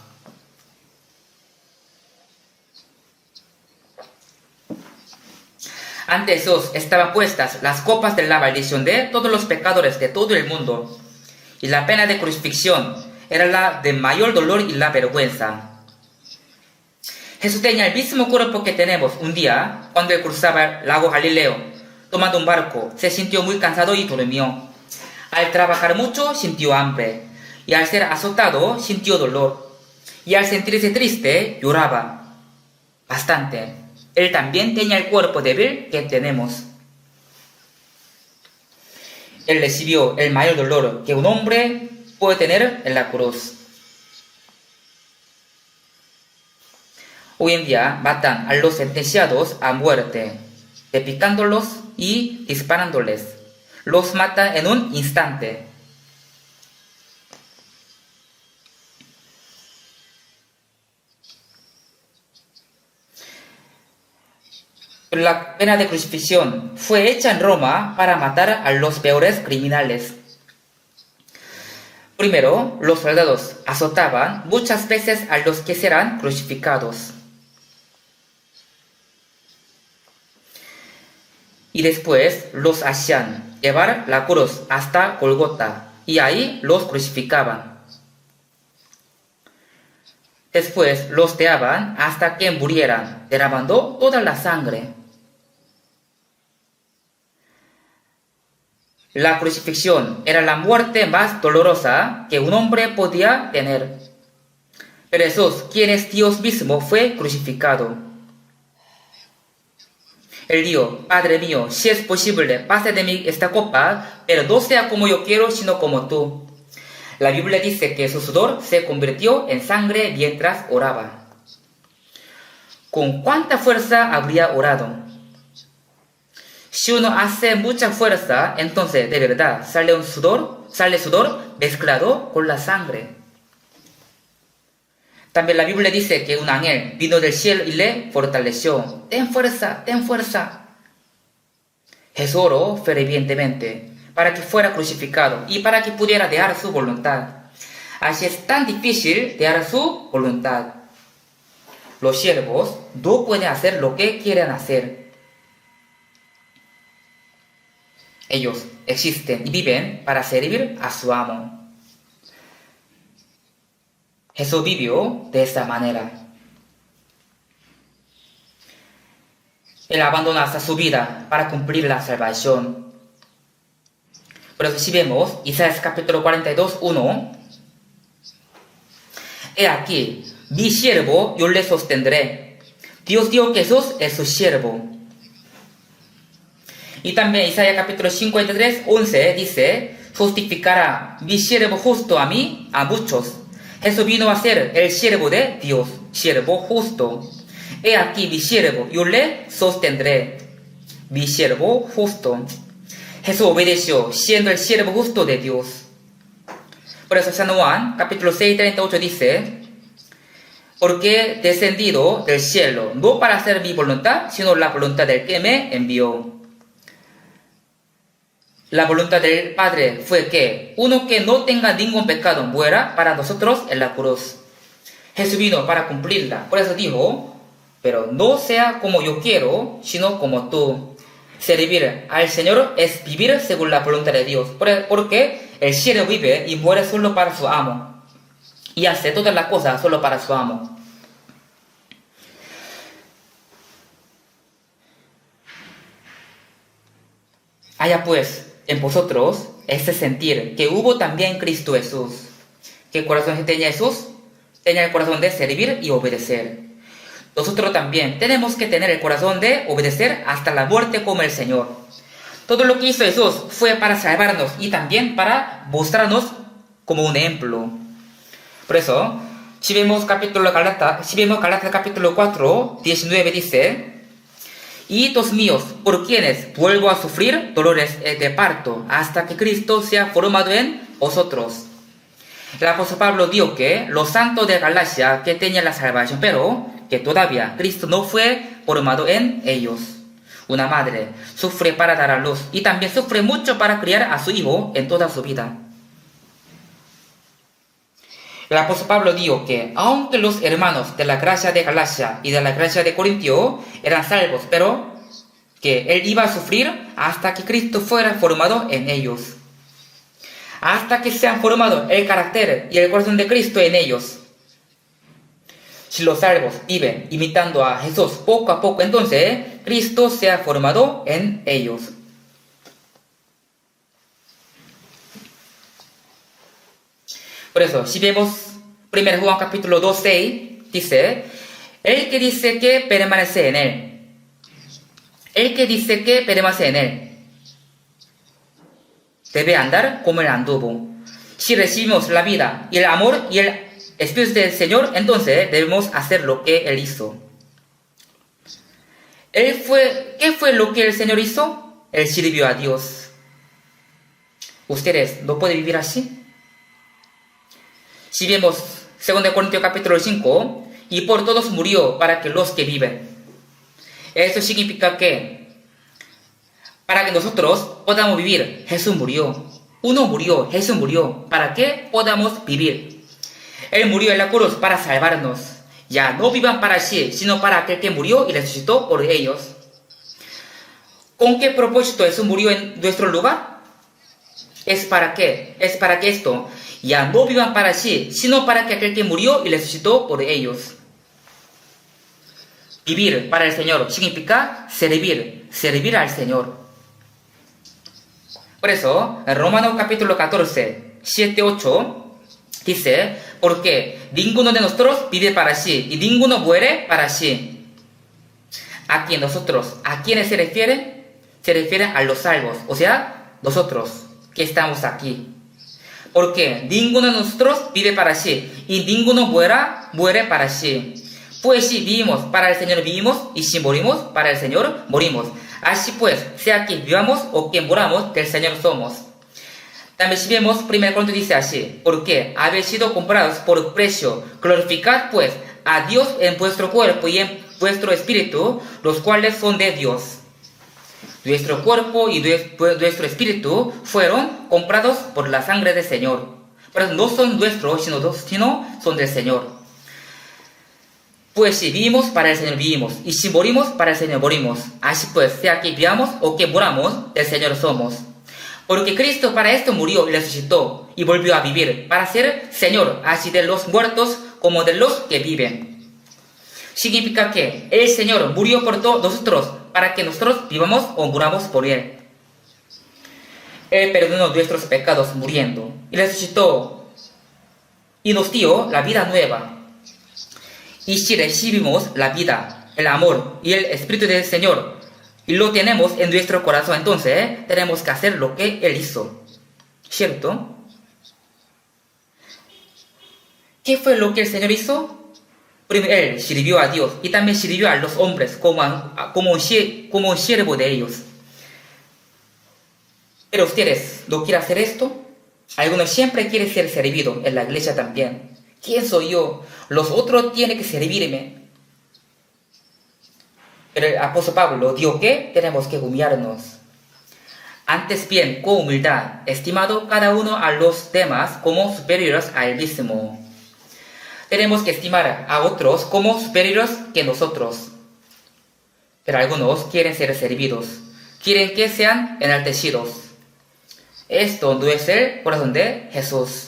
Ante Jesús estaban puestas las copas de la maldición de todos los pecadores de todo el mundo. Y la pena de crucifixión era la de mayor dolor y la vergüenza. Jesús tenía el mismo cuerpo que tenemos. Un día, cuando él cruzaba el lago Galileo, tomando un barco, se sintió muy cansado y durmió. Al trabajar mucho, sintió hambre. Y al ser azotado, sintió dolor. Y al sentirse triste, lloraba bastante. Él también tenía el cuerpo débil que tenemos. Él recibió el mayor dolor que un hombre puede tener en la cruz. Hoy en día matan a los sentenciados a muerte, picándolos y disparándoles. Los matan en un instante. La pena de crucifixión fue hecha en Roma para matar a los peores criminales. Primero, los soldados azotaban muchas veces a los que serán crucificados. Y después los hacían llevar la cruz hasta Golgota y ahí los crucificaban. Después los dejaban hasta que murieran, derramando toda la sangre. La crucifixión era la muerte más dolorosa que un hombre podía tener. Pero Jesús, quien es Dios mismo, fue crucificado. Él dijo: Padre mío, si es posible, pase de mí esta copa, pero no sea como yo quiero, sino como tú. La Biblia dice que su sudor se convirtió en sangre mientras oraba. ¿con cuánta fuerza habría orado? Si uno hace mucha fuerza, entonces de verdad sale sudor mezclado con la sangre. También la Biblia dice que un ángel vino del cielo y le fortaleció. Ten fuerza, ten fuerza. Jesús oró fervientemente para que fuera crucificado y para que pudiera dejar su voluntad. Así es tan difícil dejar su voluntad. Los siervos no pueden hacer lo que quieren hacer. Ellos existen y viven para servir a su amo. Jesús vivió de esta manera. Él abandonó hasta su vida para cumplir la salvación. Por eso si vemos Isaías capítulo 42, 1, he aquí, mi siervo yo le sostendré. Dios dijo que Jesús es su siervo. Y también Isaías capítulo 53, 11 dice, justificará mi siervo justo a mí, a muchos. Jesús vino a ser el siervo de Dios, siervo justo. He aquí mi siervo, yo le sostendré. Mi siervo justo. Jesús obedeció, siendo el siervo justo de Dios. Por eso San Juan, capítulo 6, 38 dice, porque he descendido del cielo, no para hacer mi voluntad, sino la voluntad del que me envió. La voluntad del Padre fue que uno que no tenga ningún pecado muera para nosotros en la cruz. Jesús vino para cumplirla. Por eso dijo, pero no sea como yo quiero, sino como tú. Servir al Señor es vivir según la voluntad de Dios. Porque el siervo vive y muere solo para su amo. Y hace todas las cosas solo para su amo. Haya pues en vosotros ese sentir que hubo también en Cristo Jesús. ¿Qué corazón tenía Jesús? Tenía el corazón de servir y obedecer. Nosotros también tenemos que tener el corazón de obedecer hasta la muerte como el Señor. Todo lo que hizo Jesús fue para salvarnos y también para mostrarnos como un ejemplo. Por eso, si vemos Gálatas capítulo 4, 19 dice, hijitos míos, por quienes vuelvo a sufrir dolores de parto, hasta que Cristo sea formado en vosotros. El apóstol Pablo dijo que los santos de Galacia que tenían la salvación, pero que todavía Cristo no fue formado en ellos. Una madre sufre para dar a luz y también sufre mucho para criar a su hijo en toda su vida. El apóstol Pablo dijo que aunque los hermanos de la gracia de Galacia y de la gracia de Corintio eran salvos, pero que él iba a sufrir hasta que Cristo fuera formado en ellos. Hasta que se han formado el carácter y el corazón de Cristo en ellos. Si los salvos viven imitando a Jesús poco a poco, entonces Cristo se ha formado en ellos. Por eso, si vemos 1 Juan capítulo 2, 6, dice, el que dice que permanece en él. El que dice que permanece en él debe andar como él anduvo. Si recibimos la vida y el amor y el Espíritu del Señor, entonces debemos hacer lo que Él hizo. ¿Qué fue lo que el Señor hizo? Él sirvió a Dios. ¿Ustedes no pueden vivir así? Si vemos 2 Corintios capítulo 5, y por todos murió para que los que viven. Eso significa que para que nosotros podamos vivir, Jesús murió. Uno murió, Jesús murió, para que podamos vivir. Él murió en la cruz para salvarnos. Ya no vivan para sí, sino para aquel que murió y resucitó por ellos. ¿Con qué propósito Jesús murió en nuestro lugar? ¿Es para qué? Es para que esto ya no vivan para sí, sino para que aquel que murió y resucitó por ellos. Vivir para el Señor significa servir al Señor. Por eso, en Romanos capítulo 14, 7, 8, dice, porque ninguno de nosotros vive para sí y ninguno muere para sí. Aquí nosotros, ¿a quiénes se refiere? Se refiere a los salvos, o sea, nosotros que estamos aquí. Porque ninguno de nosotros vive para sí y ninguno muere para sí. Pues si vivimos, para el Señor vivimos, y si morimos, para el Señor morimos. Así pues, sea que vivamos o que moramos, del Señor somos. También si vemos, 1 Corintios dice así: porque habéis sido comprados por precio, glorificad pues a Dios en vuestro cuerpo y en vuestro espíritu, los cuales son de Dios. Nuestro cuerpo y nuestro espíritu fueron comprados por la sangre del Señor. Pero no son nuestros, sino son del Señor. Pues si vivimos, para el Señor vivimos, y si morimos, para el Señor morimos. Así pues, sea que vivamos o que moramos, del Señor somos. Porque Cristo para esto murió y resucitó, y volvió a vivir, para ser Señor, así de los muertos como de los que viven. Significa que el Señor murió por todos nosotros, para que nosotros vivamos o muramos por Él. Él perdonó nuestros pecados muriendo, y resucitó, y nos dio la vida nueva. Y si recibimos la vida, el amor y el Espíritu del Señor, y lo tenemos en nuestro corazón, entonces tenemos que hacer lo que Él hizo. ¿Cierto? ¿Qué fue lo que el Señor hizo? Primero, Él sirvió a Dios y también sirvió a los hombres como un siervo de ellos. Pero ustedes, ¿no quieren hacer esto? Algunos siempre quieren ser servidos en la iglesia también. ¿Quién soy yo? Los otros tienen que servirme. Pero el apóstol Pablo dijo que tenemos que humillarnos. Antes bien, con humildad, estimado cada uno a los demás como superiores a él mismo. Tenemos que estimar a otros como superiores que nosotros. Pero algunos quieren ser servidos. Quieren que sean enaltecidos. Esto no es el corazón de Jesús.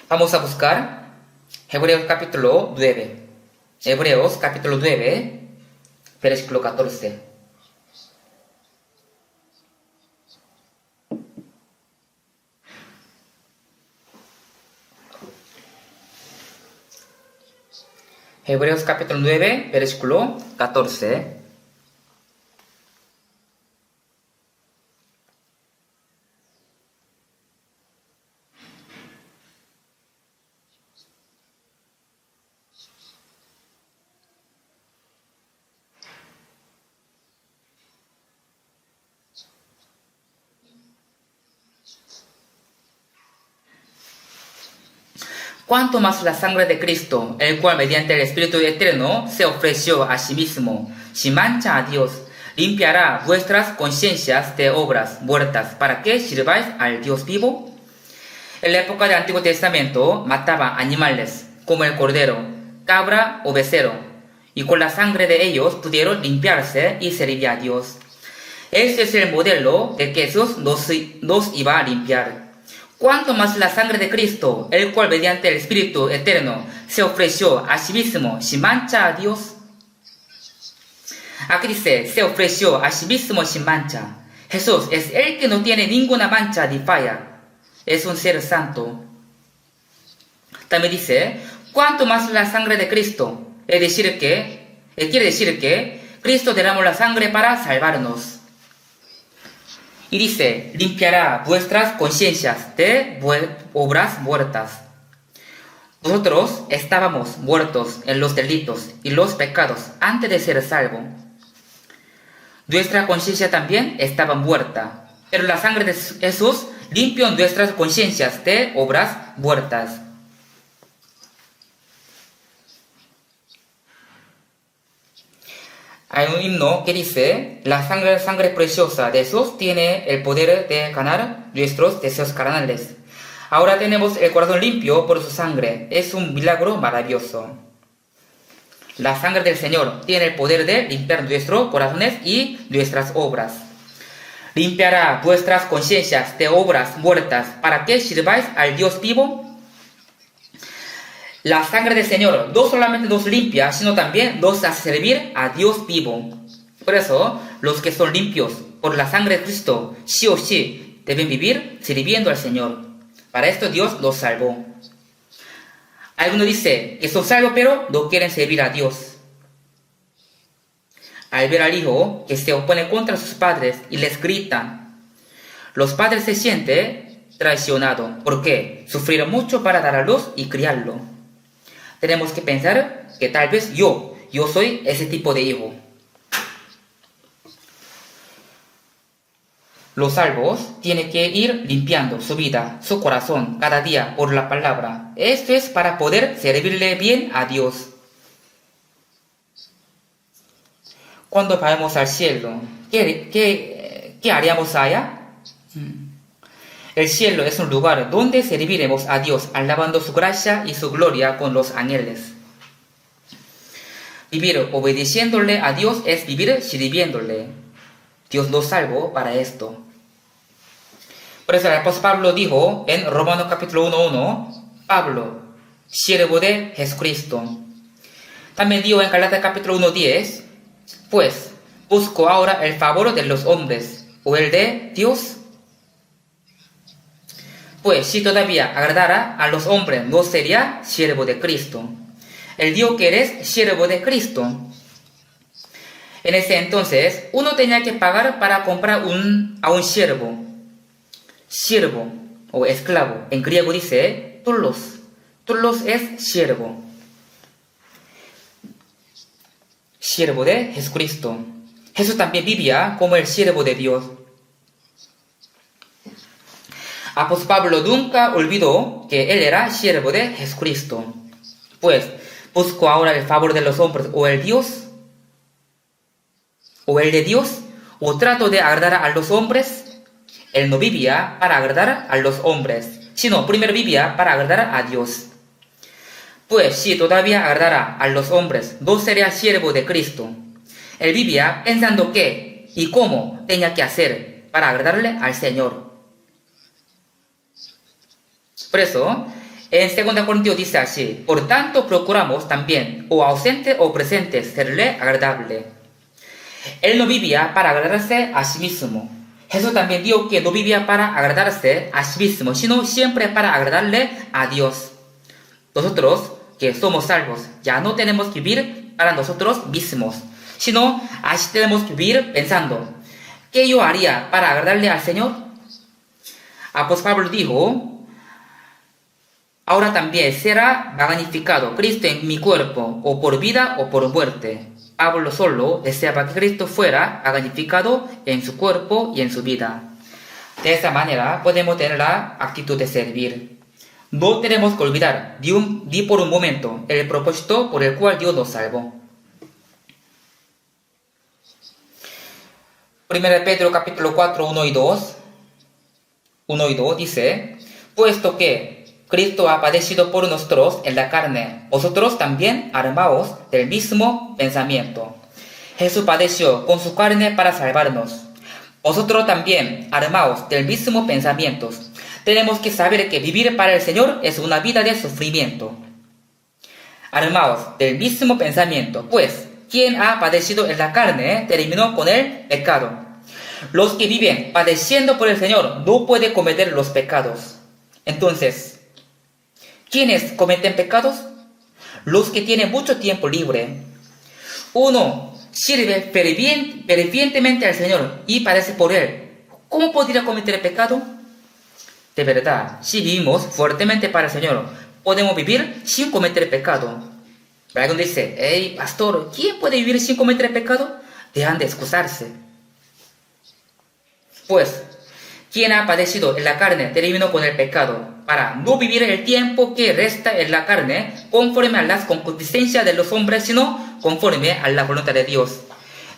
Vamos a buscar Hebreos capítulo 9. Hebreos capítulo 9, versículo 14. Hebreos capítulo 9, versículo 14. Cuanto más la sangre de Cristo, el cual mediante el Espíritu Eterno se ofreció a sí mismo, sin mancha a Dios, limpiará vuestras conciencias de obras muertas para que sirváis al Dios vivo. En la época del Antiguo Testamento mataban animales como el cordero, cabra o becerro, y con la sangre de ellos pudieron limpiarse y servir a Dios. Este es el modelo de que Jesús nos iba a limpiar. Cuanto más la sangre de Cristo, el cual mediante el Espíritu Eterno se ofreció a sí mismo sin mancha a Dios. Aquí dice, se ofreció a sí mismo sin mancha. Jesús es el que no tiene ninguna mancha ni falla. Es un ser santo. También dice, cuanto más la sangre de Cristo, quiere decir que Cristo derramó la sangre para salvarnos. Y dice, limpiará vuestras conciencias de obras muertas. Nosotros estábamos muertos en los delitos y los pecados antes de ser salvos. Nuestra conciencia también estaba muerta, pero la sangre de Jesús limpió nuestras conciencias de obras muertas. Hay un himno que dice, la sangre preciosa de Jesús tiene el poder de ganar nuestros deseos carnales. Ahora tenemos el corazón limpio por su sangre. Es un milagro maravilloso. La sangre del Señor tiene el poder de limpiar nuestros corazones y nuestras obras. Limpiará vuestras conciencias de obras muertas para que sirváis al Dios vivo. La sangre del Señor no solamente nos limpia, sino también nos hace servir a Dios vivo. Por eso, los que son limpios por la sangre de Cristo, sí o sí, deben vivir sirviendo al Señor. Para esto Dios los salvó. Algunos dicen que son salvos pero no quieren servir a Dios. Al ver al hijo que se opone contra sus padres y les gritan, los padres se sienten traicionado. ¿Por qué? Sufrieron mucho para dar a luz y criarlo. Tenemos que pensar que tal vez yo soy ese tipo de hijo. Los salvos tienen que ir limpiando su vida, su corazón, cada día por la palabra. Esto es para poder servirle bien a Dios. Cuando vayamos al cielo, ¿qué haríamos allá? El cielo es un lugar donde serviremos a Dios, alabando su gracia y su gloria con los ángeles. Vivir obedeciéndole a Dios es vivir sirviéndole. Dios nos salvó para esto. Por eso el apóstol Pablo dijo en Romanos capítulo 1:1, Pablo, siervo de Jesucristo. También dijo en Galatas capítulo 1:10, pues, busco ahora el favor de los hombres, o el de Dios. Pues, si todavía agradara a los hombres, no sería siervo de Cristo. Él dijo que eres siervo de Cristo. En ese entonces, uno tenía que pagar para comprar a un siervo. Siervo o esclavo. En griego dice doulos. Doulos es siervo. Siervo de Jesucristo. Jesús también vivía como el siervo de Dios. Apóstol Pablo nunca olvidó que él era siervo de Jesucristo. Pues, busco ahora el favor de los hombres o el de Dios, o trato de agradar a los hombres. Él no vivía para agradar a los hombres, sino primero vivía para agradar a Dios. Pues si todavía agradara a los hombres, no sería siervo de Cristo. Él vivía pensando qué y cómo tenía que hacer para agradarle al Señor. Por eso, en 2 Corintios dice así, por tanto procuramos también, o ausente o presente, serle agradable. Él no vivía para agradarse a sí mismo. Jesús también dijo que no vivía para agradarse a sí mismo, sino siempre para agradarle a Dios. Nosotros, que somos salvos, ya no tenemos que vivir para nosotros mismos, sino así tenemos que vivir pensando, ¿qué yo haría para agradarle al Señor? Apóstol Pablo dijo, ahora también será magnificado Cristo en mi cuerpo, o por vida o por muerte. Pablo solo deseaba que Cristo fuera magnificado en su cuerpo y en su vida. De esa manera podemos tener la actitud de servir. No tenemos que olvidar ni por un momento el propósito por el cual Dios nos salvó. 1 Pedro capítulo 4, 1 y 2 dice, puesto que Cristo ha padecido por nosotros en la carne, vosotros también armaos del mismo pensamiento. Jesús padeció con su carne para salvarnos. Vosotros también armaos del mismo pensamiento. Tenemos que saber que vivir para el Señor es una vida de sufrimiento. Armaos del mismo pensamiento, pues quien ha padecido en la carne terminó con el pecado. Los que viven padeciendo por el Señor no pueden cometer los pecados. Entonces, ¿quiénes cometen pecados? Los que tienen mucho tiempo libre. Uno sirve fervientemente al Señor y padece por Él. ¿Cómo podría cometer pecado? De verdad, si vivimos fuertemente para el Señor, podemos vivir sin cometer pecado. Alguien dice, hey, pastor, ¿quién puede vivir sin cometer pecado? Dejan de excusarse. Pues, quien ha padecido en la carne terminó con el pecado, para no vivir el tiempo que resta en la carne conforme a las concupiscencias de los hombres, sino conforme a la voluntad de Dios.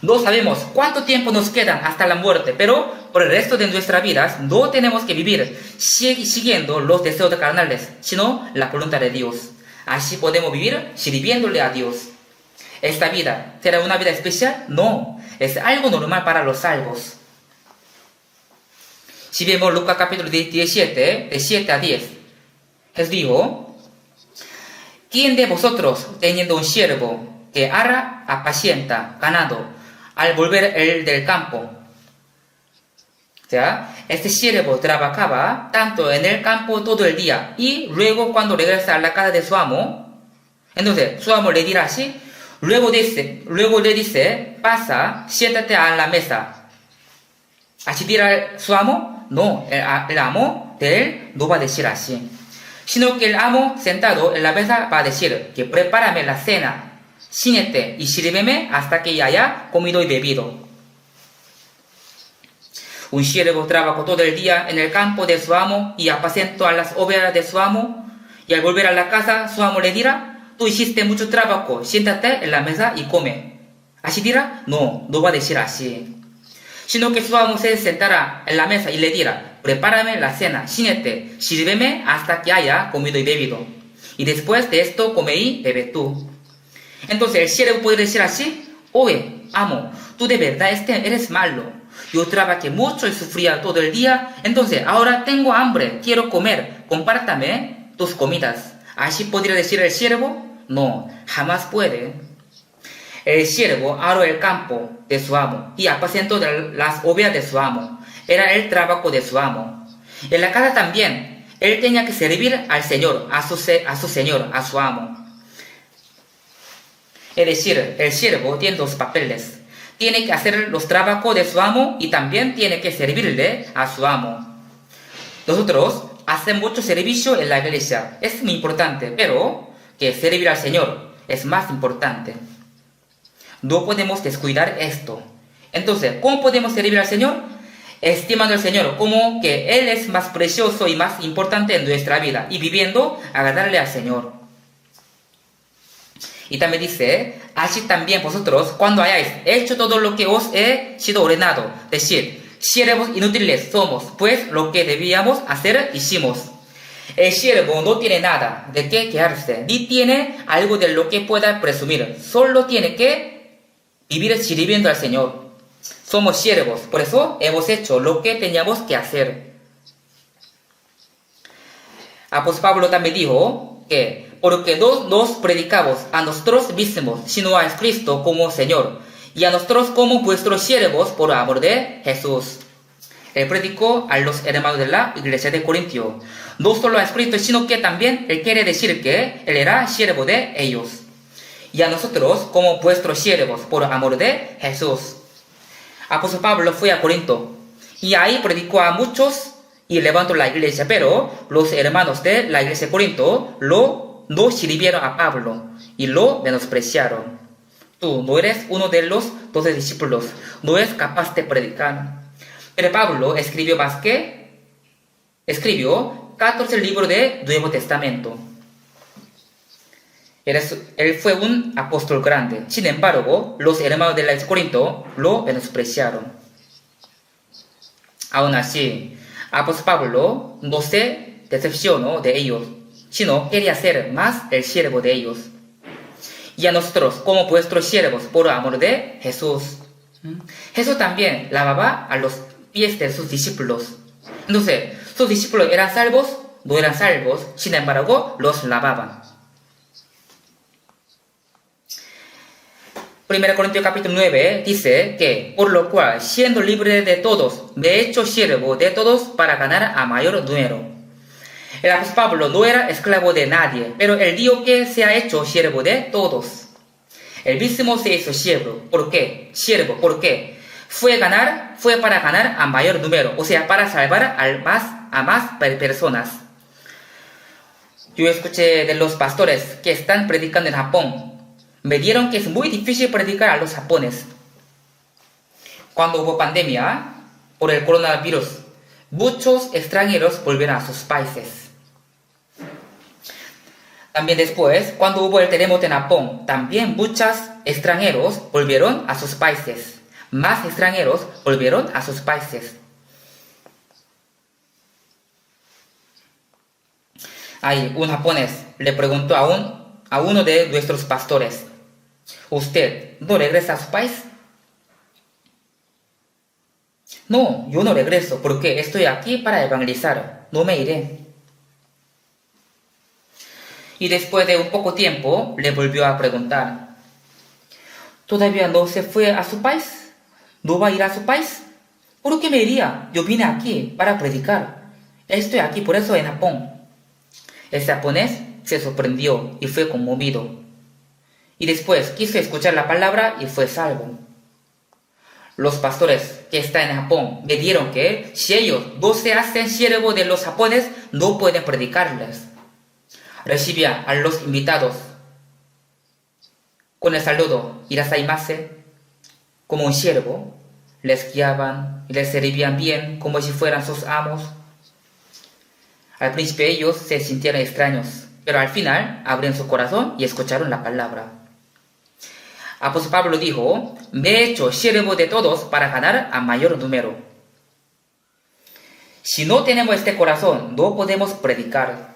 No sabemos cuánto tiempo nos queda hasta la muerte, pero por el resto de nuestras vidas no tenemos que vivir siguiendo los deseos carnales, sino la voluntad de Dios. Así podemos vivir sirviéndole a Dios. ¿Esta vida será una vida especial? No, es algo normal para los salvos. Si vemos Lucas capítulo 17, de 7 a 10, Jesús dijo, ¿quién de vosotros, teniendo un siervo que apacienta ganado, al volver él del campo? O sea, este siervo trabajaba tanto en el campo todo el día, y luego cuando regresa a la casa de su amo, entonces su amo le dirá así, luego le dice, pasa, siéntate a la mesa. Así dirá su amo, no, el amo de él no va a decir así, sino que el amo sentado en la mesa va a decir que prepárame la cena, ciñete y sírveme hasta que ya haya comido y bebido. Un siervo trabaja todo el día en el campo de su amo y apacentó a las ovejas de su amo, y al volver a la casa su amo le dirá: tú hiciste mucho trabajo, siéntate en la mesa y come. ¿Así dirá? No, no va a decir así, sino que su amo se sentará en la mesa y le dirá: prepárame la cena, ciñete, sírveme hasta que haya comido y bebido, y después de esto come y bebe tú. Entonces el siervo puede decir así: oye, amo, tú de verdad eres malo. Yo trabajé mucho y sufría todo el día, entonces ahora tengo hambre, quiero comer, compártame tus comidas. ¿Así podría decir el siervo? No, jamás puede. El siervo aró el campo de su amo y apacentó las ovejas de su amo. Era el trabajo de su amo. En la casa también, él tenía que servir al Señor, a su Señor, a su amo. Es decir, el siervo tiene dos papeles. Tiene que hacer los trabajos de su amo y también tiene que servirle a su amo. Nosotros hacemos mucho servicio en la iglesia. Es muy importante, pero que servir al Señor es más importante. No podemos descuidar esto. Entonces, ¿cómo podemos servir al Señor? Estimando al Señor como que Él es más precioso y más importante en nuestra vida y viviendo agradarle al Señor. Y también dice: así también vosotros, cuando hayáis hecho todo lo que os he sido ordenado, decid: siervos inútiles somos, pues lo que debíamos hacer hicimos. El siervo no tiene nada de qué quejarse, ni tiene algo de lo que pueda presumir, solo tiene que vivir sirviendo al Señor. Somos siervos, por eso hemos hecho lo que teníamos que hacer. Apóstol Pablo también dijo que porque no nos predicamos a nosotros mismos, sino a Cristo como Señor, y a nosotros como vuestros siervos por amor de Jesús. Él predicó a los hermanos de la iglesia de Corintio, no solo a Cristo, sino que también él quiere decir que él era siervo de ellos. Y a nosotros como vuestros siervos por amor de Jesús. Apóstol Pablo fue a Corinto, y ahí predicó a muchos y levantó la iglesia, pero los hermanos de la iglesia de Corinto no sirvieron a Pablo y lo menospreciaron. Tú no eres uno de los 12 discípulos, no eres capaz de predicar. Pero Pablo escribió 14 libros del Nuevo Testamento. Él fue un apóstol grande. Sin embargo, los hermanos de la iglesia de Corinto lo menospreciaron. Aún así, apóstol Pablo no se decepcionó de ellos, sino quería ser más el siervo de ellos. Y a nosotros, como vuestros siervos, por amor de Jesús. Jesús también lavaba a los pies de sus discípulos. Entonces, sus discípulos eran salvos, no eran salvos, sin embargo, los lavaban. 1 Corintios capítulo 9 dice que, por lo cual, siendo libre de todos, me he hecho siervo de todos para ganar a mayor número. El apóstol Pablo no era esclavo de nadie, pero él dijo que se ha hecho siervo de todos. Él mismo se hizo siervo. ¿Por qué? Siervo, ¿por qué? Fue para ganar a mayor número, o sea, para salvar a más personas. Yo escuché de los pastores que están predicando en Japón. Me dijeron que es muy difícil predicar a los japoneses. Cuando hubo pandemia por el coronavirus, muchos extranjeros volvieron a sus países. También después, cuando hubo el terremoto en Japón, también muchos extranjeros volvieron a sus países. Más extranjeros volvieron a sus países. Hay un japonés le preguntó a uno de nuestros pastores: ¿usted no regresa a su país? No, yo no regreso porque estoy aquí para evangelizar, no me iré. Y después de un poco tiempo le volvió a preguntar: ¿todavía no se fue a su país? ¿No va a ir a su país? ¿Por qué me iría? Yo vine aquí para predicar. Estoy aquí por eso en Japón. El japonés se sorprendió y fue conmovido. Y después quiso escuchar la palabra y fue salvo. Los pastores que están en Japón me dijeron que si ellos no se hacen siervos de los japoneses, no pueden predicarles. Recibían a los invitados con el saludo "Irasaimase" como un siervo, les guiaban y les servían bien como si fueran sus amos. Al principio ellos se sintieron extraños, pero al final abrieron su corazón y escucharon la palabra. Apóstol Pablo dijo: me he hecho siervo de todos para ganar a mayor número. Si no tenemos este corazón, no podemos predicar.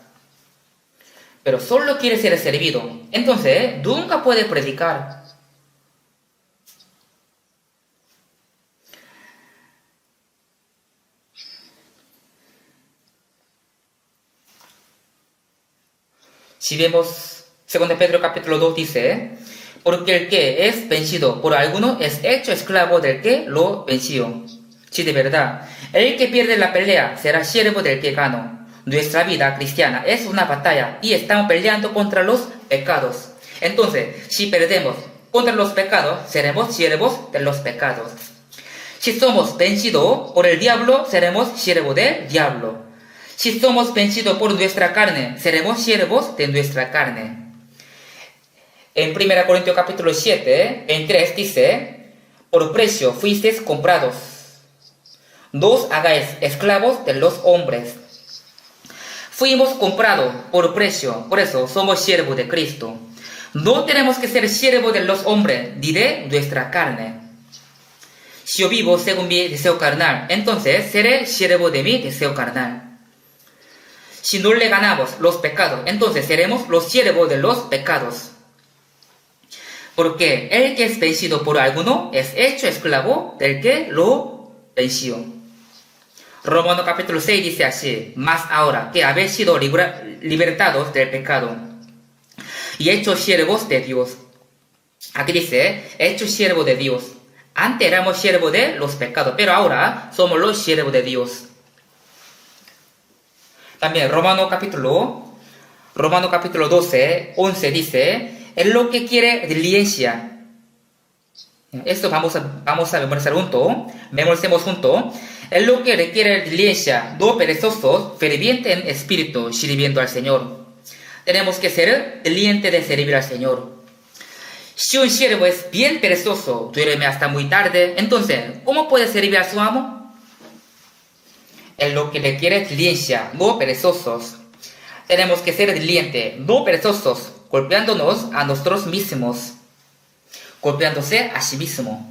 Pero solo quiere ser servido, entonces nunca puede predicar. Si vemos 2 Pedro capítulo 2 dice: porque el que es vencido por alguno es hecho esclavo del que lo venció. Si de verdad el que pierde la pelea será siervo del que ganó. Nuestra vida cristiana es una batalla y estamos peleando contra los pecados. Entonces, si perdemos contra los pecados, seremos siervos de los pecados. Si somos vencidos por el diablo, seremos siervos del diablo. Si somos vencidos por nuestra carne, seremos siervos de nuestra carne. En 1 Corintios capítulo 7, en 3 dice: por precio fuisteis comprados. No os hagáis esclavos de los hombres. Fuimos comprados por precio, por eso somos siervos de Cristo. No tenemos que ser siervos de los hombres, ni de nuestra carne. Si yo vivo según mi deseo carnal, entonces seré siervo de mi deseo carnal. Si no le ganamos los pecados, entonces seremos los siervos de los pecados. Porque el que es vencido por alguno es hecho esclavo del que lo venció. Romanos capítulo 6 dice así: mas ahora que habéis sido libertados del pecado y hechos siervos de Dios. Aquí dice, hechos siervos de Dios. Antes éramos siervos de los pecados, pero ahora somos los siervos de Dios. También Romanos capítulo 12, 11 dice: es lo que quiere diligencia. Esto vamos a memorizar juntos. Memoricemos juntos. Es lo que requiere diligencia, no perezosos, ferviente en espíritu, sirviendo al Señor. Tenemos que ser diligentes de servir al Señor. Si un siervo es bien perezoso, duerme hasta muy tarde, entonces, ¿cómo puede servir a su amo? Es lo que requiere diligencia, no perezosos. Tenemos que ser diligentes, no perezosos, golpeándonos a nosotros mismos, golpeándose a sí mismo.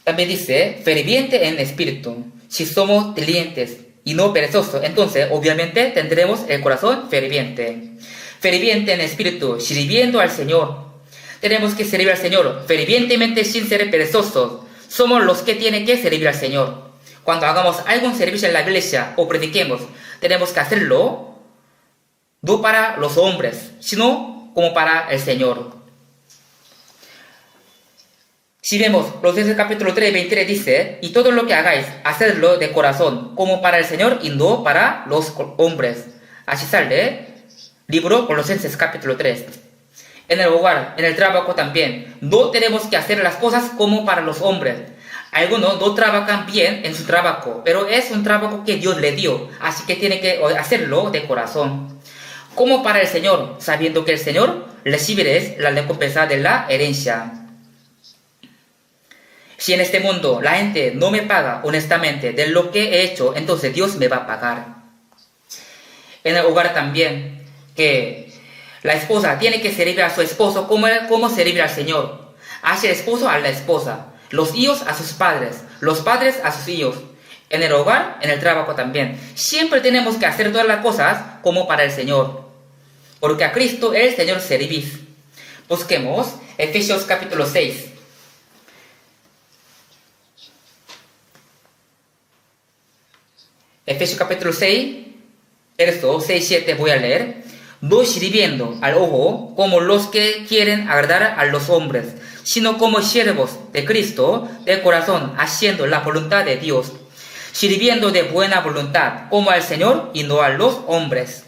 También dice, ferviente en espíritu. Si somos diligentes y no perezosos, entonces obviamente tendremos el corazón ferviente. Ferviente en espíritu, sirviendo al Señor. Tenemos que servir al Señor fervientemente sin ser perezosos. Somos los que tienen que servir al Señor. Cuando hagamos algún servicio en la iglesia o prediquemos, tenemos que hacerlo no para los hombres, sino como para el Señor. Si vemos los del capítulo 3, 23 dice, y todo lo que hagáis, hacedlo de corazón, como para el Señor y no para los hombres. Así sale libro Colosenses capítulo 3. En el hogar, en el trabajo también, no tenemos que hacer las cosas como para los hombres. Algunos no trabajan bien en su trabajo, pero es un trabajo que Dios le dio, así que tiene que hacerlo de corazón. Como para el Señor, sabiendo que el Señor recibe la recompensa de la herencia. Si en este mundo la gente no me paga honestamente de lo que he hecho, entonces Dios me va a pagar. En el hogar también, que la esposa tiene que servir a su esposo como servir al Señor. Hace el esposo a la esposa, los hijos a sus padres, los padres a sus hijos. En el hogar, en el trabajo también. Siempre tenemos que hacer todas las cosas como para el Señor. Porque a Cristo el Señor servís. Busquemos Efesios capítulo 6. Efesios capítulo 6, versos 6 y 7 voy a leer. No sirviendo al ojo como los que quieren agradar a los hombres, sino como siervos de Cristo de corazón, haciendo la voluntad de Dios, sirviendo de buena voluntad como al Señor y no a los hombres,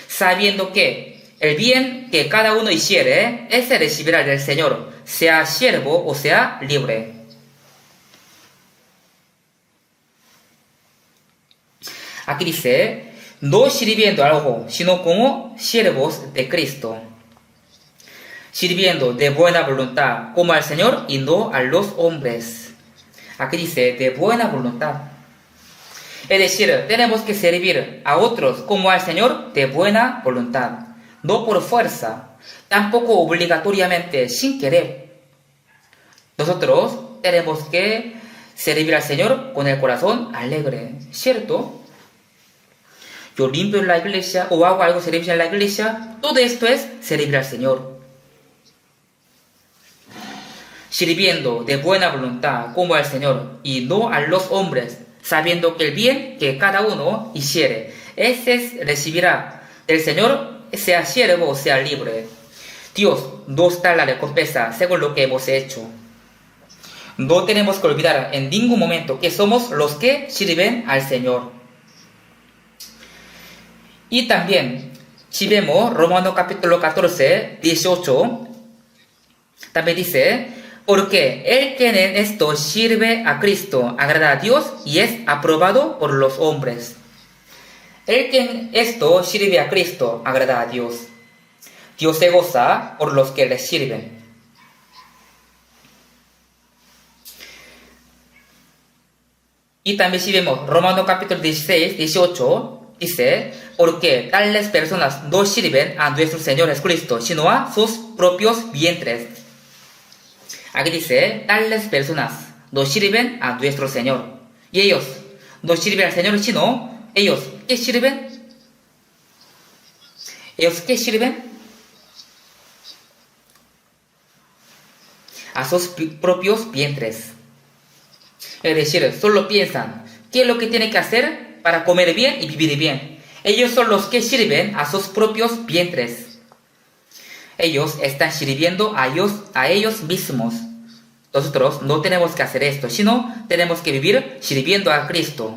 sabiendo que el bien que cada uno hiciere, ese recibirá del Señor, sea siervo o sea libre. Aquí dice, no sirviendo algo, sino como siervos de Cristo, sirviendo de buena voluntad, como al Señor y no a los hombres. Aquí dice, de buena voluntad. Es decir, tenemos que servir a otros como al Señor de buena voluntad, no por fuerza, tampoco obligatoriamente, sin querer. Nosotros tenemos que servir al Señor con el corazón alegre, ¿cierto? Yo limpio en la iglesia o hago algo servicio en la iglesia, todo esto es servir al Señor. Sirviendo de buena voluntad como al Señor y no a los hombres, sabiendo que el bien que cada uno hiciere, ese recibirá del Señor, sea siervo o sea libre. Dios nos da la recompensa según lo que hemos hecho. No tenemos que olvidar en ningún momento que somos los que sirven al Señor. Y también, si vemos Romanos capítulo 14, 18, también dice, porque el que en esto sirve a Cristo agrada a Dios y es aprobado por los hombres. El que en esto sirve a Cristo agrada a Dios. Dios se goza por los que le sirven. Y también si vemos Romanos capítulo 16, 18, dice, porque tales personas no sirven a nuestro Señor Jesucristo, sino a sus propios vientres. Aquí dice, tales personas no sirven a nuestro Señor. Y ellos no sirven al Señor, sino ellos, ¿qué sirven? ¿Ellos qué sirven? A sus propios vientres. Es decir, solo piensan qué es lo que tienen que hacer para comer bien y vivir bien. Ellos son los que sirven a sus propios vientres. Ellos están sirviendo a ellos mismos. Nosotros no tenemos que hacer esto, sino tenemos que vivir sirviendo a Cristo.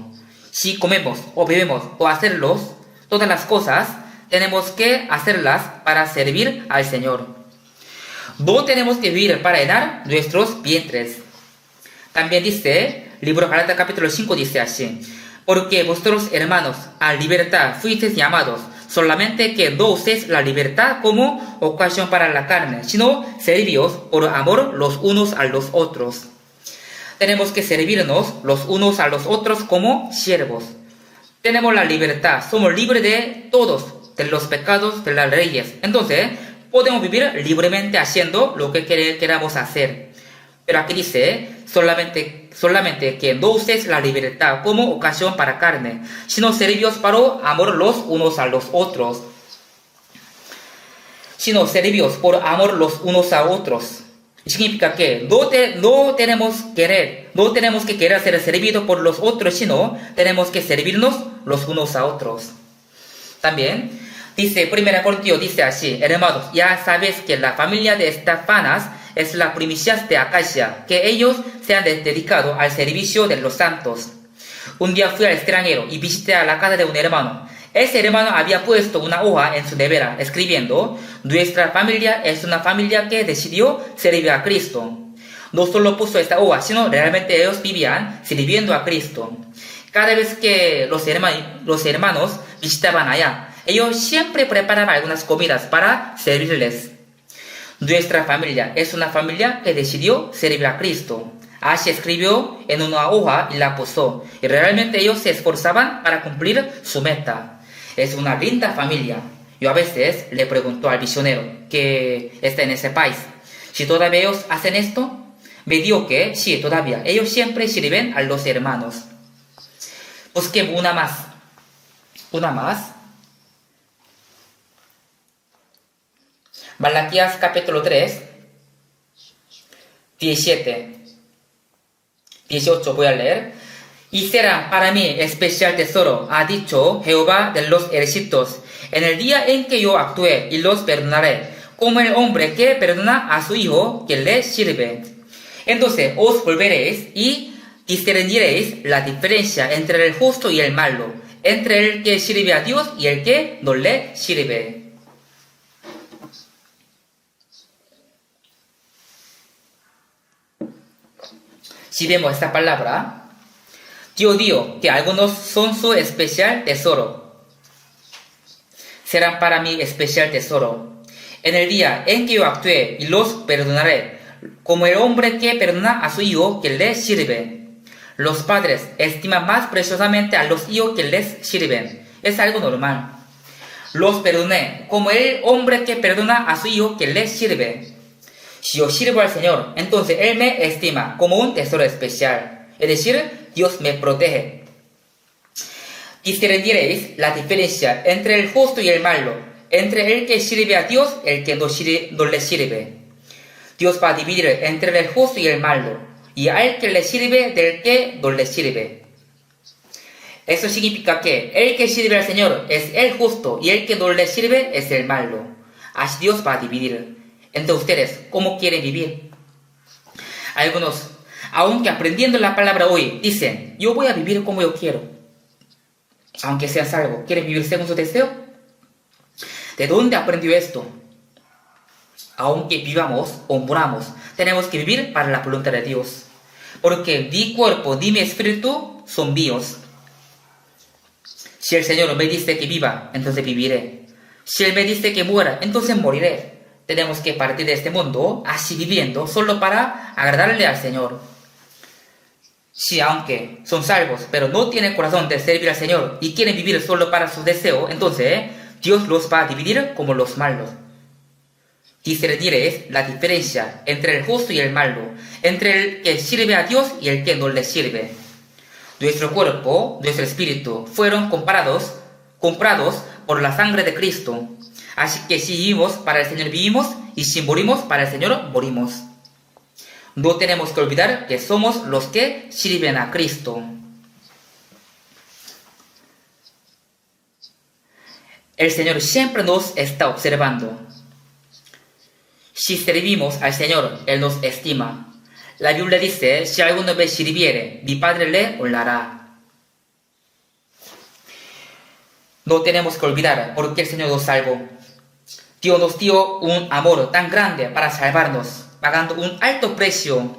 Si comemos o bebemos o hacerlos, todas las cosas, tenemos que hacerlas para servir al Señor. No tenemos que vivir para llenar nuestros vientres. También dice, libro Gálatas capítulo 5 dice así, porque vosotros hermanos a libertad fuisteis llamados, solamente que no uséis la libertad como ocasión para la carne, sino servíos por amor los unos a los otros. Tenemos que servirnos los unos a los otros como siervos. Tenemos la libertad, somos libres de todos, de los pecados, de las leyes. Entonces, podemos vivir libremente haciendo lo que queramos hacer. Pero aquí dice, solamente que no uséis la libertad como ocasión para carne, sino servíos para amor los unos a los otros. Sino servíos por amor los unos a otros. Significa que no tenemos que querer ser servidos por los otros, sino tenemos que servirnos los unos a otros. También dice 1 Corintios, dice así, hermanos, ya sabéis que la familia de Estefanas es la primicia de Acacia, que ellos se han dedicado al servicio de los santos. Un día fui al extranjero y visité a la casa de un hermano. Ese hermano había puesto una hoja en su nevera, escribiendo, nuestra familia es una familia que decidió servir a Cristo. No solo puso esta hoja, sino realmente ellos vivían sirviendo a Cristo. Cada vez que los hermanos visitaban allá, ellos siempre preparaban algunas comidas para servirles. Nuestra familia es una familia que decidió servir a Cristo. Así escribió en una hoja y la puso. Y realmente ellos se esforzaban para cumplir su meta. Es una linda familia. Yo a veces le pregunto al misionero que está en ese país, si todavía ellos hacen esto. Me dijo que sí, todavía. Ellos siempre sirven a los hermanos. Busquemos una más. Una más. Malaquías capítulo 3, 17, 18 voy a leer. Y será para mí especial tesoro, ha dicho Jehová de los ejércitos, en el día en que yo actúe y los perdonaré, como el hombre que perdona a su hijo que le sirve. Entonces os volveréis y discerniréis la diferencia entre el justo y el malo, entre el que sirve a Dios y el que no le sirve. Si vemos esta palabra, Dios dijo que algunos son su especial tesoro. Serán para mí especial tesoro. En el día en que yo actúe y los perdonaré, como el hombre que perdona a su hijo que le sirve. Los padres estiman más preciosamente a los hijos que les sirven. Es algo normal. Los perdoné como el hombre que perdona a su hijo que le sirve. Si yo sirvo al Señor, entonces Él me estima como un tesoro especial. Es decir, Dios me protege. Distinguiréis la diferencia entre el justo y el malo, entre el que sirve a Dios y el que no le sirve. Dios va a dividir entre el justo y el malo, y al que le sirve del que no le sirve. Eso significa que el que sirve al Señor es el justo y el que no le sirve es el malo. Así Dios va a dividir. Entre ustedes, ¿cómo quieren vivir? Algunos, aunque aprendiendo la palabra hoy, dicen, yo voy a vivir como yo quiero. Aunque sean salvos, ¿quieren vivir según su deseo? ¿De dónde aprendió esto? Aunque vivamos o muramos, tenemos que vivir para la voluntad de Dios. Porque mi cuerpo ni mi espíritu son míos. Si el Señor me dice que viva, entonces viviré. Si Él me dice que muera, entonces moriré. Tenemos que partir de este mundo así viviendo solo para agradarle al Señor. Si aunque son salvos, pero no tienen corazón de servir al Señor y quieren vivir solo para su deseo, entonces Dios los va a dividir como los malos. Discerniréis la diferencia entre el justo y el malo, entre el que sirve a Dios y el que no le sirve. Nuestro cuerpo, nuestro espíritu fueron comprados por la sangre de Cristo. Así que si vivimos para el Señor vivimos, y si morimos para el Señor morimos. No tenemos que olvidar que somos los que sirven a Cristo. El Señor siempre nos está observando. Si servimos al Señor, Él nos estima. La Biblia dice, si alguno me sirviere, mi Padre le honrará. No tenemos que olvidar por qué el Señor nos salvó. Dios nos dio un amor tan grande para salvarnos, pagando un alto precio.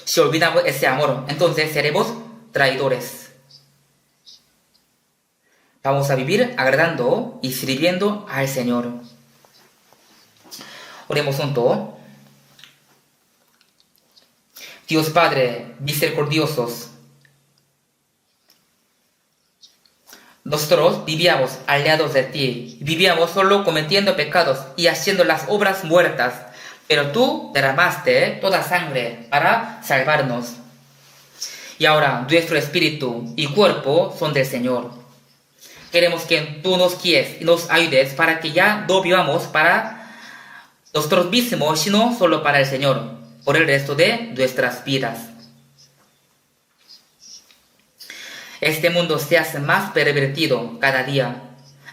Si olvidamos ese amor, entonces seremos traidores. Vamos a vivir agradando y sirviendo al Señor. Oremos juntos. Dios Padre misericordiosos, nosotros vivíamos aliados de ti, vivíamos solo cometiendo pecados y haciendo las obras muertas, pero tú derramaste toda sangre para salvarnos. Y ahora nuestro espíritu y cuerpo son del Señor. Queremos que tú nos guíes y nos ayudes para que ya no vivamos para nosotros mismos, sino solo para el Señor, por el resto de nuestras vidas. Este mundo se hace más pervertido cada día,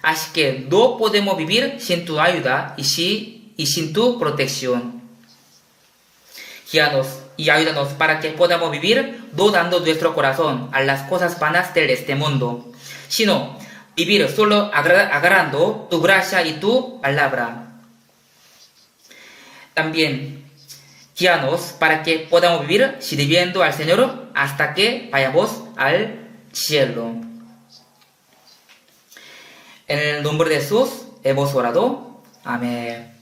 así que no podemos vivir sin tu ayuda y sin tu protección. Guíanos y ayúdanos para que podamos vivir no dando nuestro corazón a las cosas vanas de este mundo, sino vivir solo agarrando tu gracia y tu palabra. También guíanos para que podamos vivir sirviendo al Señor hasta que vayamos al cielo. En el nombre de Jesús hemos orado. Amén.